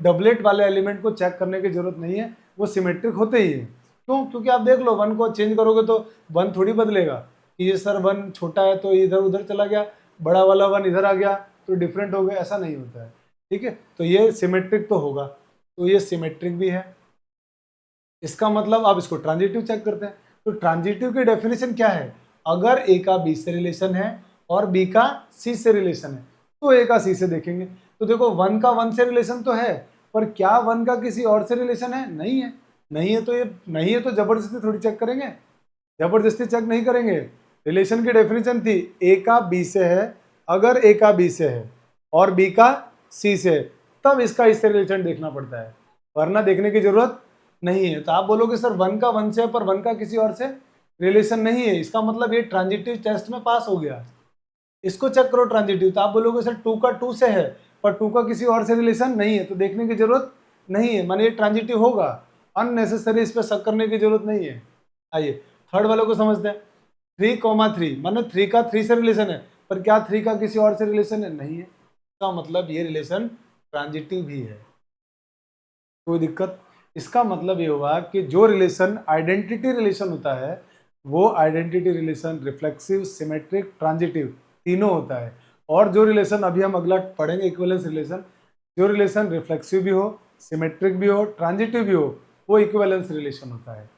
डबलेट वाले एलिमेंट को चेक करने की जरूरत नहीं है, वो सिमेट्रिक होते ही है। क्यों? क्योंकि आप देख लो 1 को चेंज करोगे तो 1 थोड़ी बदलेगा कि ये सर 1 छोटा है तो इधर उधर चला गया, बड़ा वाला 1 इधर आ गया तो डिफरेंट हो गया, ऐसा नहीं होता है। ठीक है, तो ये सिमेट्रिक तो होगा, तो ये सिमेट्रिक भी है। इसका मतलब आप इसको ट्रांजिटिव चेक करते हैं। तो ट्रांजिटिव की डेफिनेशन क्या है? अगर ए का बी से रिलेशन है और बी का सी से रिलेशन है तो ए का सी से देखेंगे। तो देखो 1 का 1 से रिलेशन तो है, पर क्या 1 का किसी और से रिलेशन है? नहीं है। नहीं है तो ये नहीं है तो जबरदस्ती थोड़ी चेक करेंगे, जबरदस्ती चेक नहीं करेंगे। रिलेशन की डेफिनेशन थी ए का बी से है, अगर ए का बी से है और बी का सी से है तब इसका इससे रिलेशन देखना पड़ता है, वरना देखने की जरूरत नहीं है। तो आप बोलोगे सर 1 का 1 से है पर 1 का किसी और से रिलेशन नहीं है, इसका मतलब ये ट्रांजिटिव टेस्ट में पास हो गया, इसको चेक करो ट्रांजिटिव। तो आप बोलोगे सर 2 का 2 से है पर 2 का किसी और से रिलेशन नहीं है, तो देखने की जरूरत नहीं है, माने ये ट्रांजिटिव होगा। अननेसेसरी इस पर शक करने की जरूरत नहीं है। आइए थर्ड वालों को समझते हैं। 3 3 माने 3 का 3 से रिलेशन है, पर क्या 3 का किसी और से रिलेशन है? नहीं है, इसका मतलब ये रिलेशन ट्रांजिटिव भी है। कोई दिक्कत? इसका मतलब ये हुआ कि जो रिलेशन आइडेंटिटी रिलेशन होता है वो identity relation reflexive, symmetric, transitive तीनों होता है। और जो रिलेशन अभी हम अगला पढ़ेंगे इक्विवेलेंस रिलेशन, जो रिलेशन रिफ्लेक्सिव भी हो, सिमेट्रिक भी हो, ट्रांजिटिव भी हो, वो इक्विवेलेंस रिलेशन होता है।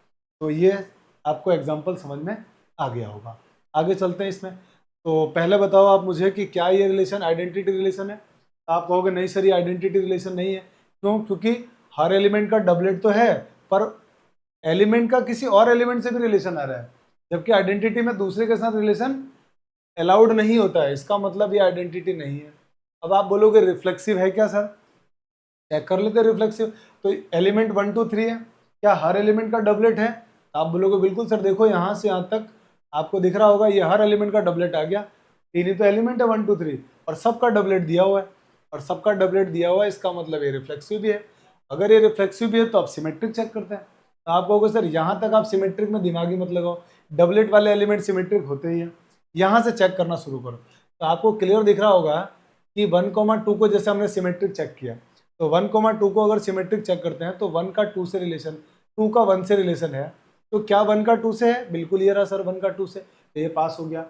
तो ये आपको एग्जाम्पल समझ में आ गया होगा। आगे चलते हैं इसमें। तो पहले बताओ आप मुझे कि क्या ये रिलेशन आइडेंटिटी रिलेशन है? आप कहोगे नहीं सर ये आइडेंटिटी रिलेशन नहीं है। क्यों? क्योंकि हर एलिमेंट का डबलेट तो है पर एलिमेंट का किसी और एलिमेंट से भी रिलेशन आ रहा है, जबकि आइडेंटिटी में दूसरे के साथ रिलेशन अलाउड नहीं होता है, इसका मतलब ये आइडेंटिटी नहीं है। अब आप बोलोगे रिफ्लेक्सिव है क्या सर? चेक कर लेते हैं रिफ्लेक्सिव। तो एलिमेंट 1 2 3 है, क्या हर एलिमेंट का डबलेट है? तो आप बोलोगे बिल्कुल सर, देखो यहाँ से यहाँ तक आपको दिख रहा होगा ये हर एलिमेंट का डबलेट आ गया। तीन ही तो एलिमेंट है 1 2 3 और सबका डबलेट दिया हुआ है। और सबका डबलेट दिया हुआ है, इसका मतलब ये रिफ्लेक्सिव भी है। अगर ये रिफ्लेक्सिव भी है तो आप सिमेट्रिक चेक करते हैं। तो आप कहोगे सर यहाँ तक आप सिमेट्रिक में दिमागी मत लगाओ, डबलेट वाले एलिमेंट सिमेट्रिक होते ही हैं, यहाँ से चेक करना शुरू करो। तो आपको क्लियर दिख रहा होगा कि 1,2 को जैसे हमने सिमेट्रिक चेक किया, तो 1,2 को अगर सिमेट्रिक चेक करते हैं तो 1 का 2 से रिलेशन, 2 का 1 से रिलेशन है। तो क्या 1 का 2 से है? बिल्कुल ये रहा सर 1 का 2 से, तो ये पास हो गया।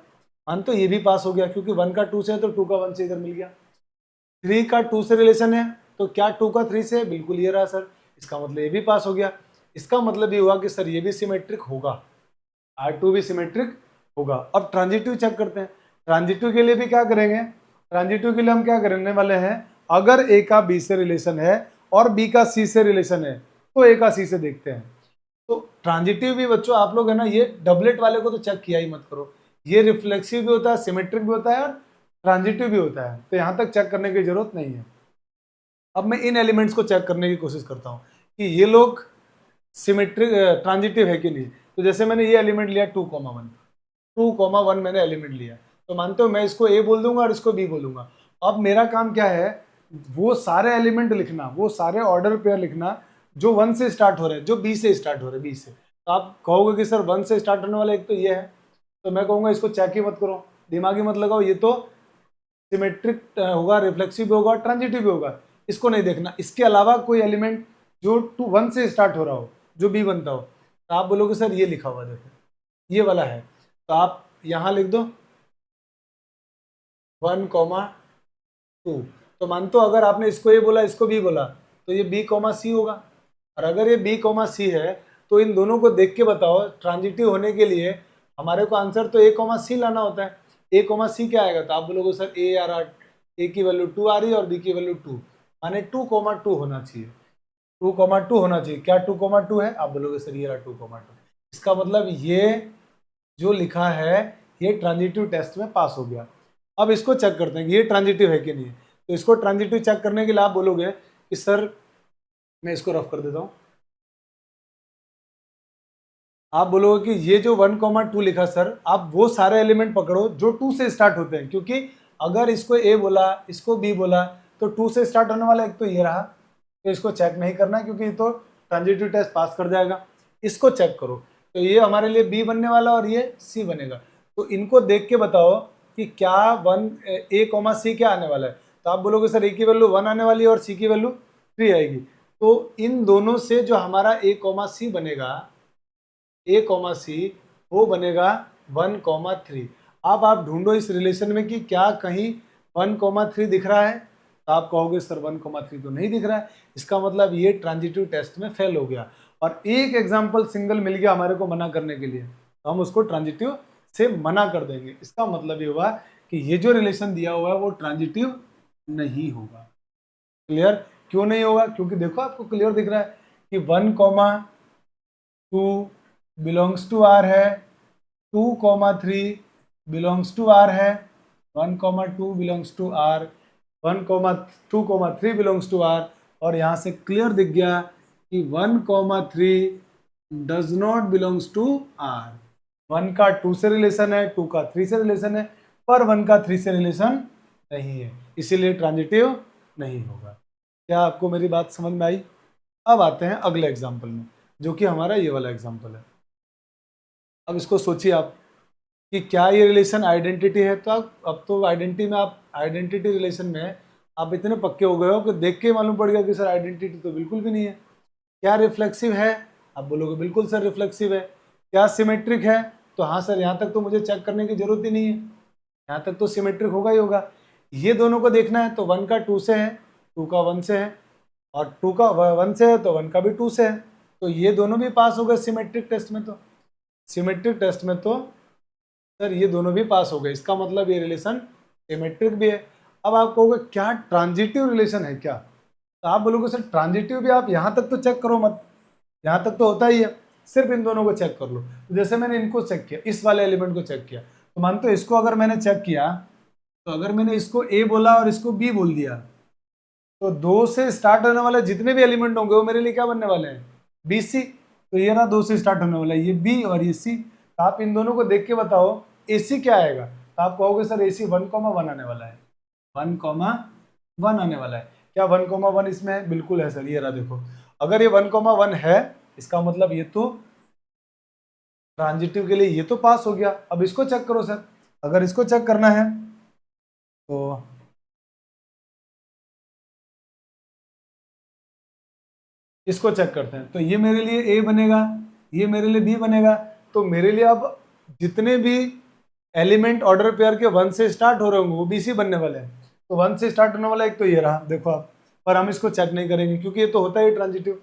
मान तो ये भी पास हो गया क्योंकि 1 का 2 से है तो 2 का 1 से इधर मिल गया। 3 का 2 से रिलेशन है तो क्या 2 का 3 से है? बिल्कुल ये रहा सर, इसका मतलब ये भी पास हो गया। इसका मतलब ये हुआ कि सर ये भी सिमेट्रिक होगा, R2 भी सिमेट्रिक होगा। अब ट्रांजिटिव चेक करते हैं। ट्रांजिटिव के लिए भी क्या करेंगे? ट्रांजिटिव के लिए हम क्या करने वाले हैं, अगर A का B से रिलेशन है और B का C से रिलेशन है तो A का C से देखते हैं। तो ट्रांजिटिव भी बच्चों आप लोग है ना, ये डबलेट वाले को तो चेक किया ही मत करो, ये रिफ्लेक्सिव भी होता है, सिमेट्रिक भी होता है और ट्रांजिटिव भी होता है, तो यहाँ तक चेक करने की जरूरत नहीं है। अब मैं इन एलिमेंट्स को चेक करने की कोशिश करता हूँ कि ये लोग सिमेट्रिक ट्रांजिटिव है कि नहीं। तो जैसे मैंने ये एलिमेंट लिया 2,1, 2,1 मैंने एलिमेंट लिया, तो मानते हो मैं इसको A बोल दूंगा और इसको B बोलूंगा। अब मेरा काम क्या है, वो सारे एलिमेंट लिखना, वो सारे ऑर्डर पेयर लिखना जो 1 से स्टार्ट हो रहे हैं, जो B से स्टार्ट हो रहे हैं, B से। तो आप कहोगे कि सर 1 से स्टार्ट होने वाला एक तो ये है, तो मैं कहूँगा इसको चेक ही मत करो, दिमागी मत लगाओ, ये तो सिमेट्रिक होगा, रिफ्लेक्सिव भी होगा, ट्रांजिटिव भी होगा, इसको नहीं देखना। इसके अलावा कोई एलिमेंट जो 1 से स्टार्ट हो रहा हो, जो B बनता हो, तो आप बोलोगे सर ये लिखा हुआ देखो, ये वाला है, तो आप यहाँ लिख दो 1,2। तो मानतो अगर आपने इसको A बोला, इसको B बोला, तो ये B, C होगा। और अगर ये B, C है तो इन दोनों को देख के बताओ, ट्रांजिटिव होने के लिए हमारे को आंसर तो A, C लाना होता है। A, C क्या आएगा? तो आप बोलोगे सर A आ रहा, A की वैल्यू 2 आ रही है और B की वैल्यू 2, माने 2,2 होना चाहिए, 2,2 होना चाहिए। क्या 2,2 है? आप बोलोगे सर ये रहा 2,2। इसका मतलब ये जो लिखा है ये ट्रांजिटिव टेस्ट में पास हो गया। अब इसको चेक करते हैं कि ये ट्रांजिटिव है कि नहीं है। तो इसको ट्रांजिटिव चेक करने के लिए आप बोलोगे कि सर, मैं इसको रफ कर देता हूं, आप बोलोगे कि ये जो 1,2 लिखा सर, आप वो सारे एलिमेंट पकड़ो जो 2 से स्टार्ट होते हैं, क्योंकि अगर इसको A बोला, इसको B बोला, तो 2 से स्टार्ट होने वाला एक तो ये रहा, तो इसको चेक नहीं करना है क्योंकि तो ट्रांजिटिव टेस्ट पास कर जाएगा। इसको चेक करो, तो ये हमारे लिए B बनने वाला और ये C बनेगा। तो इनको देख के बताओ कि क्या A, C क्या आने वाला है। तो आप बोलोगे सर A की वैल्यू 1 आने वाली है और C की वैल्यू 3 आएगी। तो इन दोनों से जो हमारा A, C बनेगा, A, C वो बनेगा 1,3। अब आप ढूंढो इस रिलेशन में कि क्या कहीं 1,3 दिख रहा है। तो आप कहोगे सर 1,3 तो नहीं दिख रहा है, इसका मतलब ये ट्रांजिटिव टेस्ट में फेल हो गया। और एक एग्जाम्पल सिंगल मिल गया हमारे को मना करने के लिए, तो हम उसको ट्रांजिटिव से मना कर देंगे। इसका मतलब ये हुआ कि ये जो रिलेशन दिया हुआ है वो ट्रांजिटिव नहीं होगा। क्लियर? क्यों नहीं होगा? क्योंकि देखो आपको क्लियर दिख रहा है कि 1,2 बिलोंग्स टू R है, 2,3 बिलोंग्स टू R है, 1,2 belongs to R, 2,3 belongs to R, और यहाँ से क्लियर दिख गया कि 1,3 does not belongs to R। 1 का 2 से रिलेशन है, 2 का 3 से रिलेशन है, पर 1 का 3 से रिलेशन नहीं है, इसीलिए ट्रांजिटिव नहीं होगा। क्या आपको मेरी बात समझ में आई? अब आते हैं अगले एग्जाम्पल में, जो कि हमारा ये वाला एग्जाम्पल है। अब इसको सोचिए आप कि क्या ये रिलेशन आइडेंटिटी है। तो अब तो आइडेंटिटी में, आप आइडेंटिटी रिलेशन में आप इतने पक्के हो गए हो कि देख के मालूम पड़ गया कि सर आइडेंटिटी तो बिल्कुल भी नहीं है। क्या रिफ्लेक्सिव है? आप बोलोगे बिल्कुल सर रिफ्लेक्सिव है। क्या सिमेट्रिक है? तो हाँ सर, यहाँ तक तो मुझे चेक करने की जरूरत ही नहीं है, यहाँ तक तो सिमेट्रिक होगा ही होगा। ये दोनों को देखना है तो 1 का 2 से है, 2 का 1 से है, और 2 का 1 से है तो 1 का भी 2 से है, तो ये दोनों भी पास हो गए सिमेट्रिक टेस्ट में। तो सिमेट्रिक टेस्ट में तो सर ये दोनों भी पास हो गए, इसका मतलब ये रिलेशन सिमेट्रिक भी है। अब आप कहोगे क्या ट्रांजिटिव रिलेशन है क्या? तो आप बोलोगे सर ट्रांजिटिव भी आप यहाँ तक तो चेक करो मत, यहाँ तक तो होता ही है, सिर्फ इन दोनों को चेक कर लो। तो जैसे मैंने इनको चेक किया, इस वाले एलिमेंट को चेक किया, तो मानते हो इसको अगर मैंने चेक किया, तो अगर मैंने इसको A बोला और इसको B बोल दिया, तो 2 से स्टार्ट होने वाले जितने भी एलिमेंट होंगे वो मेरे लिए क्या बनने वाले हैं? BC। तो ये रहा 2 से स्टार्ट होने वाला है, ये B और ये C। तो आप इन दोनों को देख के बताओ AC क्या आएगा। तो आप कहोगे सर AC 1,1 आने वाला है, 1,1 1 आने वाला है। क्या 1,1 इसमें है? बिल्कुल है सर, ये रहा देखो। अगर ये 1,1 है, इसका मतलब ये तो ट्रांजिटिव के लिए ये तो पास हो गया। अब इसको चेक करो सर, अगर इसको चेक करना है तो इसको चेक करते हैं। तो ये मेरे लिए ए बनेगा, ये मेरे लिए बी बनेगा। तो मेरे लिए अब जितने भी एलिमेंट ऑर्डर पेयर के 1 से स्टार्ट हो रहे होंगे वो BC बनने वाले हैं। तो 1 से स्टार्ट होने वाला एक तो ये रहा, देखो आप। पर हम इसको चेक नहीं करेंगे क्योंकि ये तो होता है ट्रांजिटिव।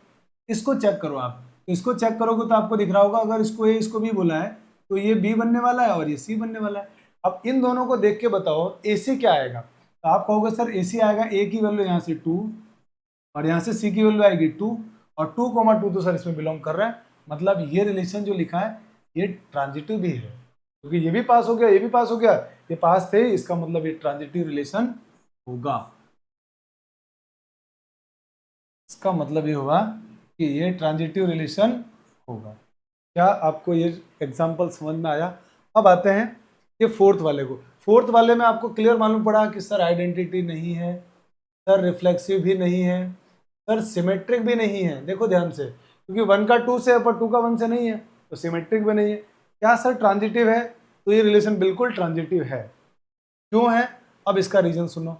इसको चेक करो आप, तो इसको चेक करोगे तो आपको दिख रहा होगा, अगर इसको ए इसको बी बोला है तो ये बी बनने वाला है और ये सी बनने वाला है। अब इन दोनों को देख के बताओ AC क्या आएगा। तो आप कहोगे सर AC आएगा, ए की वैल्यू यहाँ से 2 और यहाँ से सी की वैल्यू आएगी 2 और 2,2 तो सर इसमें बिलोंग कर रहा है। मतलब ये रिलेशन जो लिखा है ये ट्रांजिटिव भी है, क्योंकि ये भी पास हो गया, ये भी पास हो गया, ये पास थे, इसका मतलब ये ट्रांजिटिव रिलेशन होगा। इसका मतलब ये होगा कि ये ट्रांजिटिव रिलेशन होगा। क्या आपको ये एग्जांपल समझ में आया? अब आते हैं ये फोर्थ वाले को। फोर्थ वाले में आपको क्लियर मालूम पड़ा कि सर आइडेंटिटी नहीं है, सर रिफ्लेक्सिव भी नहीं है, सर सिमेट्रिक भी नहीं है। देखो ध्यान से, क्योंकि 1 का 2 से है पर 2 का 1 से नहीं है, तो सिमेट्रिक भी नहीं है। क्या सर ट्रांजिटिव है? तो ये रिलेशन बिल्कुल ट्रांजिटिव है। क्यों है? अब इसका रीजन सुनो।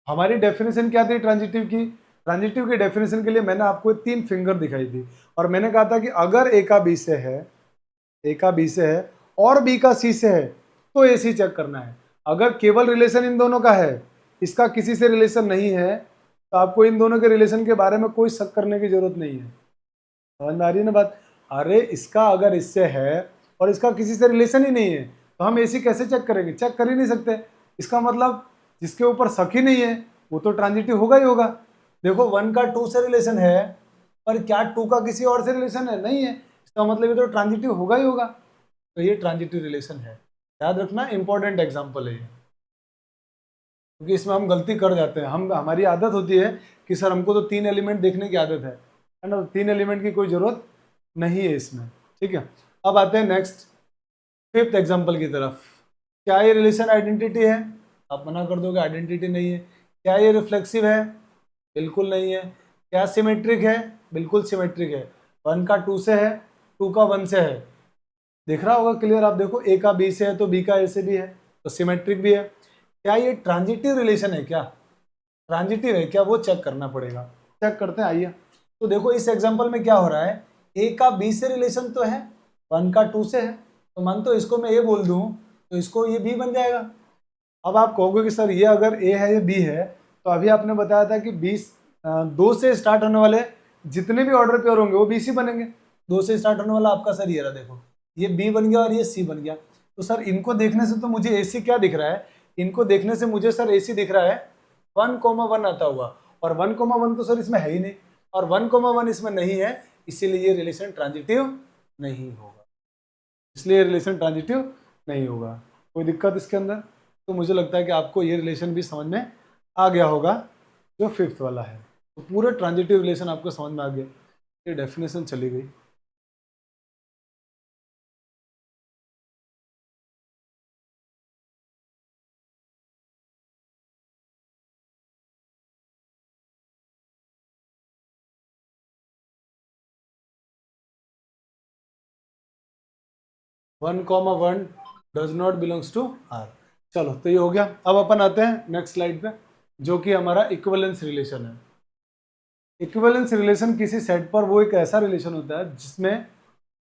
हमारी डेफिनेशन क्या थी ट्रांजिटिव की? ट्रांजिटिव की डेफिनेशन के लिए मैंने आपको 3 फिंगर दिखाई थी और मैंने कहा था कि अगर ए का बी से है, ए का बी से है और बी का सी से है तो AC चेक करना है। अगर केवल रिलेशन इन दोनों का है, इसका किसी से रिलेशन नहीं है, तो आपको इन दोनों के रिलेशन के बारे में कोई शक करने की जरूरत नहीं है। समझ में आ रही है ना बात? अरे इसका अगर इससे है और इसका किसी से रिलेशन ही नहीं है तो हम AC कैसे चेक करेंगे? चेक कर ही नहीं सकते। इसका मतलब जिसके ऊपर शक ही नहीं है वो तो ट्रांजिटिव होगा ही होगा। देखो 1 का 2 से रिलेशन है, पर क्या 2 का किसी और से रिलेशन है? नहीं है। इसका मतलब ये तो ट्रांजिटिव होगा ही होगा। तो ये ट्रांजिटिव रिलेशन है, याद रखना, इंपॉर्टेंट एग्जाम्पल है ये, क्योंकि इसमें हम गलती कर जाते हैं। हमारी आदत होती है कि सर हमको तो 3 एलिमेंट देखने की आदत है ना, 3 एलिमेंट की कोई जरूरत नहीं है इसमें। ठीक है, अब आते हैं नेक्स्ट 5th एग्जाम्पल की तरफ। क्या ये रिलेशन आइडेंटिटी है? आप मना कर दोगे आइडेंटिटी नहीं है। क्या ये रिफ्लेक्सिव है? बिल्कुल नहीं है। क्या सिमेट्रिक है? बिल्कुल सिमेट्रिक है। 1 का 2 से है, 2 का 1 से है। देख रहा होगा क्लियर, आप देखो A का B से है तो B का A से भी है, तो सिमेट्रिक भी है। क्या ये ट्रांजिटिव रिलेशन है? क्या ट्रांजिटिव है क्या? वो चेक करना पड़ेगा। चेक करते हैं, आइए। तो देखो इस एग्जांपल में क्या हो रहा है, A का B से रिलेशन तो है, 1 का 2 से है, तो मान तो इसको मैं A बोल दूं तो इसको ये B बन जाएगा। अब आप कहोगे कि सर ये अगर A है ये B है, तो अभी आपने बताया था कि 2 से स्टार्ट होने वाले जितने भी ऑर्डर पेयर होंगे वो BC बनेंगे। 2 से स्टार्ट होने वाला आपका सर ये रहा, देखो ये B बन गया और ये C बन गया। तो सर इनको देखने से तो मुझे AC क्या दिख रहा है? इनको देखने से मुझे सर AC दिख रहा है 1,1 आता हुआ, और 1,1 तो सर इसमें है ही नहीं, और 1,1 इसमें नहीं है, इसीलिए ये रिलेशन ट्रांजिटिव नहीं होगा। इसलिए रिलेशन ट्रांजिटिव नहीं होगा। कोई दिक्कत इसके अंदर? तो मुझे लगता है कि आपको ये रिलेशन भी समझ में आ गया होगा जो 5th वाला है। तो पूरा ट्रांजिटिव रिलेशन आपको समझ में आ गया। ये डेफिनेशन चली गई। One comma one does not belongs to R. चलो, तो ये हो गया। अब अपन आते हैं नेक्स्ट स्लाइड पे, जो कि हमारा इक्विवेलेंस रिलेशन है। इक्विवेलेंस रिलेशन किसी सेट पर वो एक ऐसा रिलेशन होता है जिसमें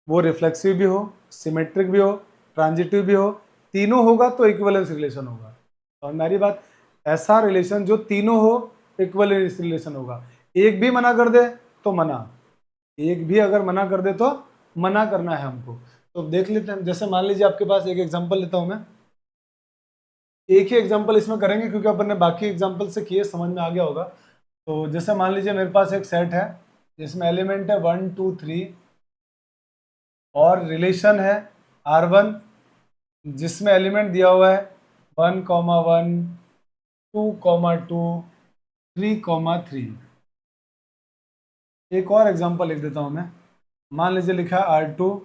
वो रिफ्लेक्सिव भी हो, सिमेट्रिक भी हो, ट्रांजिटिव भी हो, तीनों होगा तो इक्विवेलेंस रिलेशन होगा। और मेरी बात, ऐसा रिलेशन जो तीनों हो इक्विवेलेंस रिलेशन होगा। एक भी मना कर दे तो मना, एक भी अगर मना कर दे तो मना करना है हमको। तो देख लेते हैं, जैसे मान लीजिए आपके पास एक एग्जांपल लेता हूं मैं, एक ही एग्जांपल इसमें करेंगे क्योंकि अपन ने बाकी एग्जांपल से किए, समझ में आ गया होगा। तो जैसे मान लीजिए मेरे पास एक सेट है जिसमें एलिमेंट है 1 2 3 और रिलेशन है R1 जिसमें एलिमेंट दिया हुआ है 1,1 2,2 3,3। एक और एग्जांपल लिख देता हूं मैं, मान लीजिए लिखा है R2।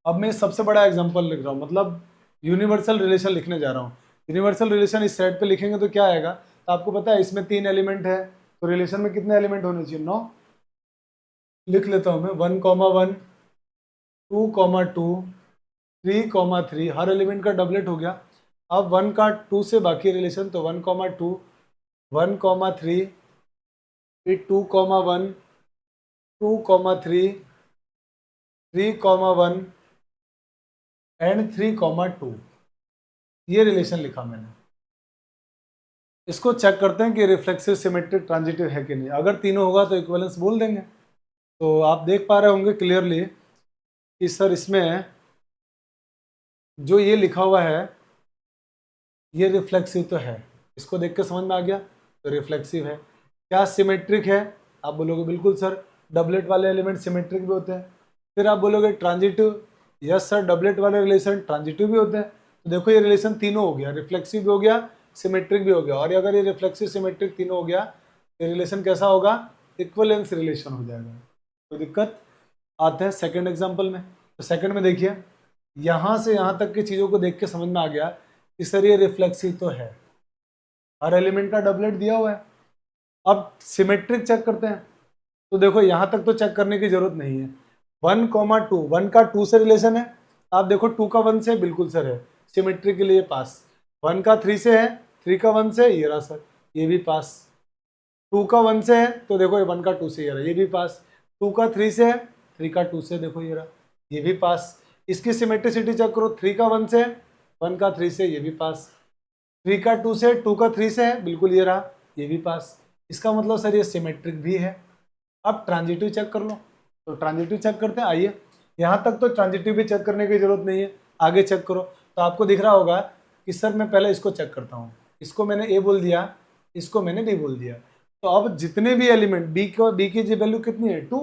अब मैं सबसे बड़ा एग्जांपल लिख रहा हूँ, मतलब यूनिवर्सल रिलेशन लिखने जा रहा हूँ। यूनिवर्सल रिलेशन इस सेट पे लिखेंगे तो क्या आएगा, तो आपको पता है इसमें 3 एलिमेंट है, तो रिलेशन में कितने एलिमेंट होने चाहिए? 9। लिख लेता हूँ मैं 1,1, 2,2, 3,3, हर एलिमेंट का डबलेट हो गया। अब 1 का 2 से बाकी रिलेशन, तो 1,2, 1,3, फिर 2,1, 2,3, 3,1 एंड 3,2, ये रिलेशन लिखा मैंने। इसको चेक करते हैं कि रिफ्लेक्सिव, सिमेट्रिक, ट्रांजिटिव है कि नहीं। अगर तीनों होगा तो इक्विवेलेंस बोल देंगे। तो आप देख पा रहे होंगे क्लियरली कि सर इसमें जो ये लिखा हुआ है ये रिफ्लेक्सिव तो है, इसको देख के समझ में आ गया, तो रिफ्लेक्सिव है। क्या सिमेट्रिक है? आप बोलोगे बिल्कुल सर, डबलेट वाले एलिमेंट सिमेट्रिक भी होते हैं। फिर आप बोलोगे ट्रांजिटिव, यस सर, डबलेट वाले रिलेशन ट्रांजिटिव भी होते हैं। तो देखो ये रिलेशन तीनों हो गया, रिफ्लेक्सिव भी हो गया, सिमेट्रिक भी हो गया। और अगर ये रिफ्लेक्सिव, सिमेट्रिक तीनों हो गया तो रिलेशन कैसा होगा? इक्विवेलेंस रिलेशन हो जाएगा। तो दिक्कत आते हैं सेकंड एग्जांपल में। तो सेकंड में देखिए, यहाँ से यहाँ तक की चीज़ों को देख के समझ में आ गया कि सर ये रिफ्लेक्सिव तो है, हर एलिमेंट का डबलेट दिया हुआ है। अब सिमेट्रिक चेक करते हैं। तो देखो यहाँ तक तो चेक करने की जरूरत नहीं है। 1,2, 1 का 2 से रिलेशन है, आप देखो 2 का 1 से बिल्कुल सर है, सिमेट्रिक के लिए पास। 1 का 3 से है, 3 का 1 से, ये रहा सर, ये भी पास। 2 का 1 से है, तो देखो ये 1 का 2 से ये रहा, ये भी पास। 2 का 3 से है, 3 का 2 से, देखो ये रहा, ये भी पास। इसकी सिमेट्रिसिटी चेक करो, 3 का 1 से, 1 का 3 से, ये भी पास। 3 का 2 से, 2 का 3 से है, बिल्कुल ये रहा, ये भी पास। इसका मतलब सर ये सिमेट्रिक भी है। अब ट्रांजिटिव चेक कर लो। तो ट्रांजिटिव चेक करते हैं, आइए। यहाँ तक तो ट्रांजिटिव भी चेक करने की जरूरत नहीं है, आगे चेक करो। तो आपको दिख रहा होगा कि सर मैं पहले इसको चेक करता हूँ, इसको मैंने ए बोल दिया, इसको मैंने बी बोल दिया। तो अब जितने भी एलिमेंट बी की वैल्यू कितनी है? 2।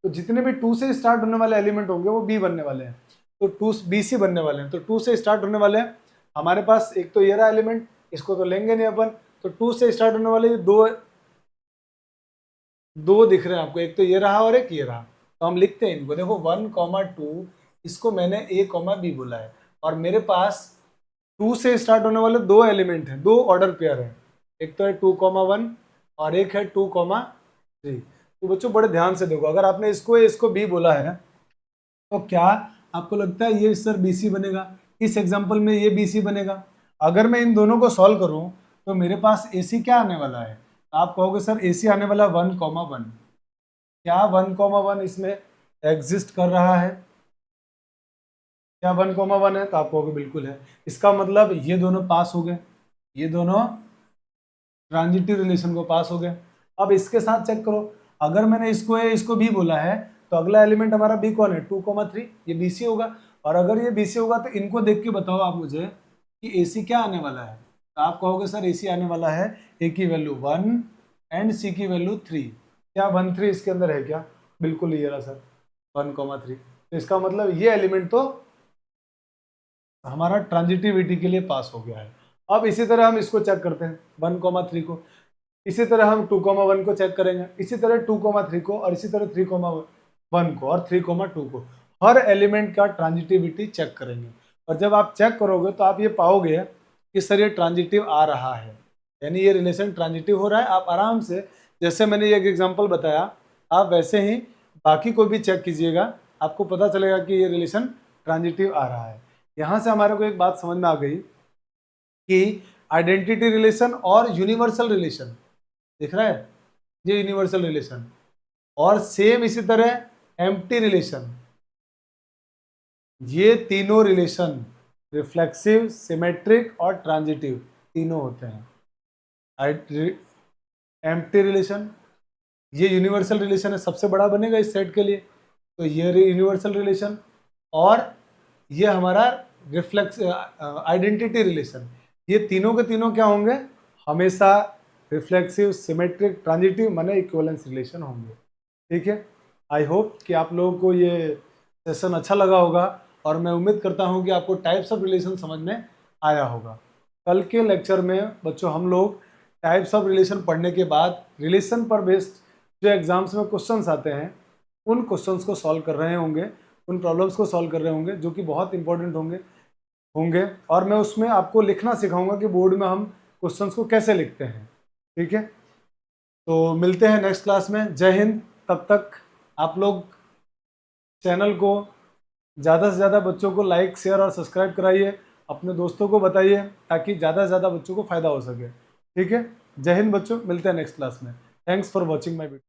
तो जितने भी 2 से स्टार्ट होने वाले एलिमेंट होंगे वो बी बनने वाले हैं, तो 2 बी सी बनने वाले हैं। तो 2 से स्टार्ट होने वाले हैं हमारे पास, एक तो ये रहा एलिमेंट, इसको तो लेंगे नहीं अपन। तो 2 से स्टार्ट होने वाले दो दिख रहे हैं आपको, एक तो ये रहा और एक ये रहा। तो हम लिखते हैं इनको, देखो 1,2, इसको मैंने ए, बी बोला है, और मेरे पास 2 से स्टार्ट होने वाले 2 एलिमेंट हैं, 2 ऑर्डर पेयर है, एक तो है 2,1 और एक है 2,3। तो बच्चों बड़े ध्यान से देखो, अगर आपने इसको बी बोला है तो क्या आपको लगता है ये सर बी सी बनेगा? इस एग्जाम्पल में ये बी सी बनेगा। अगर मैं इन दोनों को सॉल्व करूं तो मेरे पास ए सी क्या आने वाला है? आप कहोगे सर ए सी आने वाला 1,1। क्या 1,1 इसमें एग्जिस्ट कर रहा है? क्या 1,1 है? तो आप कहोगे बिल्कुल है। इसका मतलब ये दोनों पास हो गए, ये दोनों ट्रांजिटिव रिलेशन को पास हो गए। अब इसके साथ चेक करो, अगर मैंने इसको ए, इसको बी बोला है, तो अगला एलिमेंट हमारा बी कौन है? 2,3, ये बी सी होगा। और अगर ये बी सी होगा तो इनको देख के बताओ आप मुझे कि ए सी क्या आने वाला है? तो आप कहोगे सर ए सी आने वाला है ए की वैल्यू 1 एंड सी की वैल्यू 3। क्या 1,3 इसके अंदर है क्या? बिल्कुल ये रहा सर 1,3। तो इसका मतलब ये एलिमेंट तो हमारा ट्रांजिटिविटी के लिए पास हो गया है। अब इसी तरह हम इसको चेक करते हैं 1,3 को, इसी तरह हम 2,1 को चेक करेंगे, इसी तरह 2,3 को, और इसी तरह 3,1 को और 3,2 को। हर एलिमेंट का ट्रांजिटिविटी चेक करेंगे, और जब आप चेक करोगे तो आप ये पाओगे कि सर ये ट्रांजिटिव आ रहा है, यानी ये रिलेशन ट्रांजिटिव हो रहा है। आप आराम से, जैसे मैंने एक एग्जांपल बताया, आप वैसे ही बाकी को भी चेक कीजिएगा, आपको पता चलेगा कि ये रिलेशन ट्रांजिटिव आ रहा है। यहाँ से हमारे को एक बात समझ में आ गई कि आइडेंटिटी रिलेशन और यूनिवर्सल रिलेशन, दिख रहा है ये यूनिवर्सल रिलेशन, और सेम इसी तरह एम्प्टी रिलेशन, ये तीनों रिलेशन रिफ्लेक्सिव, सिमेट्रिक और ट्रांजिटिव तीनों होते हैं। एम्प्टी रिलेशन ये यूनिवर्सल रिलेशन है, सबसे बड़ा बनेगा इस सेट के लिए, तो ये यूनिवर्सल रिलेशन, और ये हमारा रिफ्लेक्स आइडेंटिटी रिलेशन, ये तीनों के तीनों क्या होंगे? हमेशा रिफ्लेक्सिव, सिमेट्रिक, ट्रांजिटिव माने इक्विवेलेंस रिलेशन होंगे। ठीक है, आई होप कि आप लोगों को ये सेशन अच्छा लगा होगा, और मैं उम्मीद करता हूँ कि आपको टाइप्स ऑफ रिलेशन समझ में आया होगा। कल के लेक्चर में बच्चों हम लोग टाइप्स ऑफ रिलेशन पढ़ने के बाद रिलेशन पर बेस्ड जो एग्जाम्स में क्वेश्चंस आते हैं उन क्वेश्चंस को सॉल्व कर रहे होंगे, उन प्रॉब्लम्स को सॉल्व कर रहे होंगे, जो कि बहुत इंपॉर्टेंट होंगे। और मैं उसमें आपको लिखना सिखाऊंगा कि बोर्ड में हम क्वेश्चंस को कैसे लिखते हैं। ठीक है, तो मिलते हैं नेक्स्ट क्लास में। जय हिंद। तब तक आप लोग चैनल को ज़्यादा से ज़्यादा बच्चों को लाइक शेयर और सब्सक्राइब कराइए, अपने दोस्तों को बताइए ताकि ज़्यादा से ज़्यादा बच्चों को फ़ायदा हो सके। ठीक है, जय हिंद बच्चों, मिलते हैं नेक्स्ट क्लास में। Thanks for watching my video.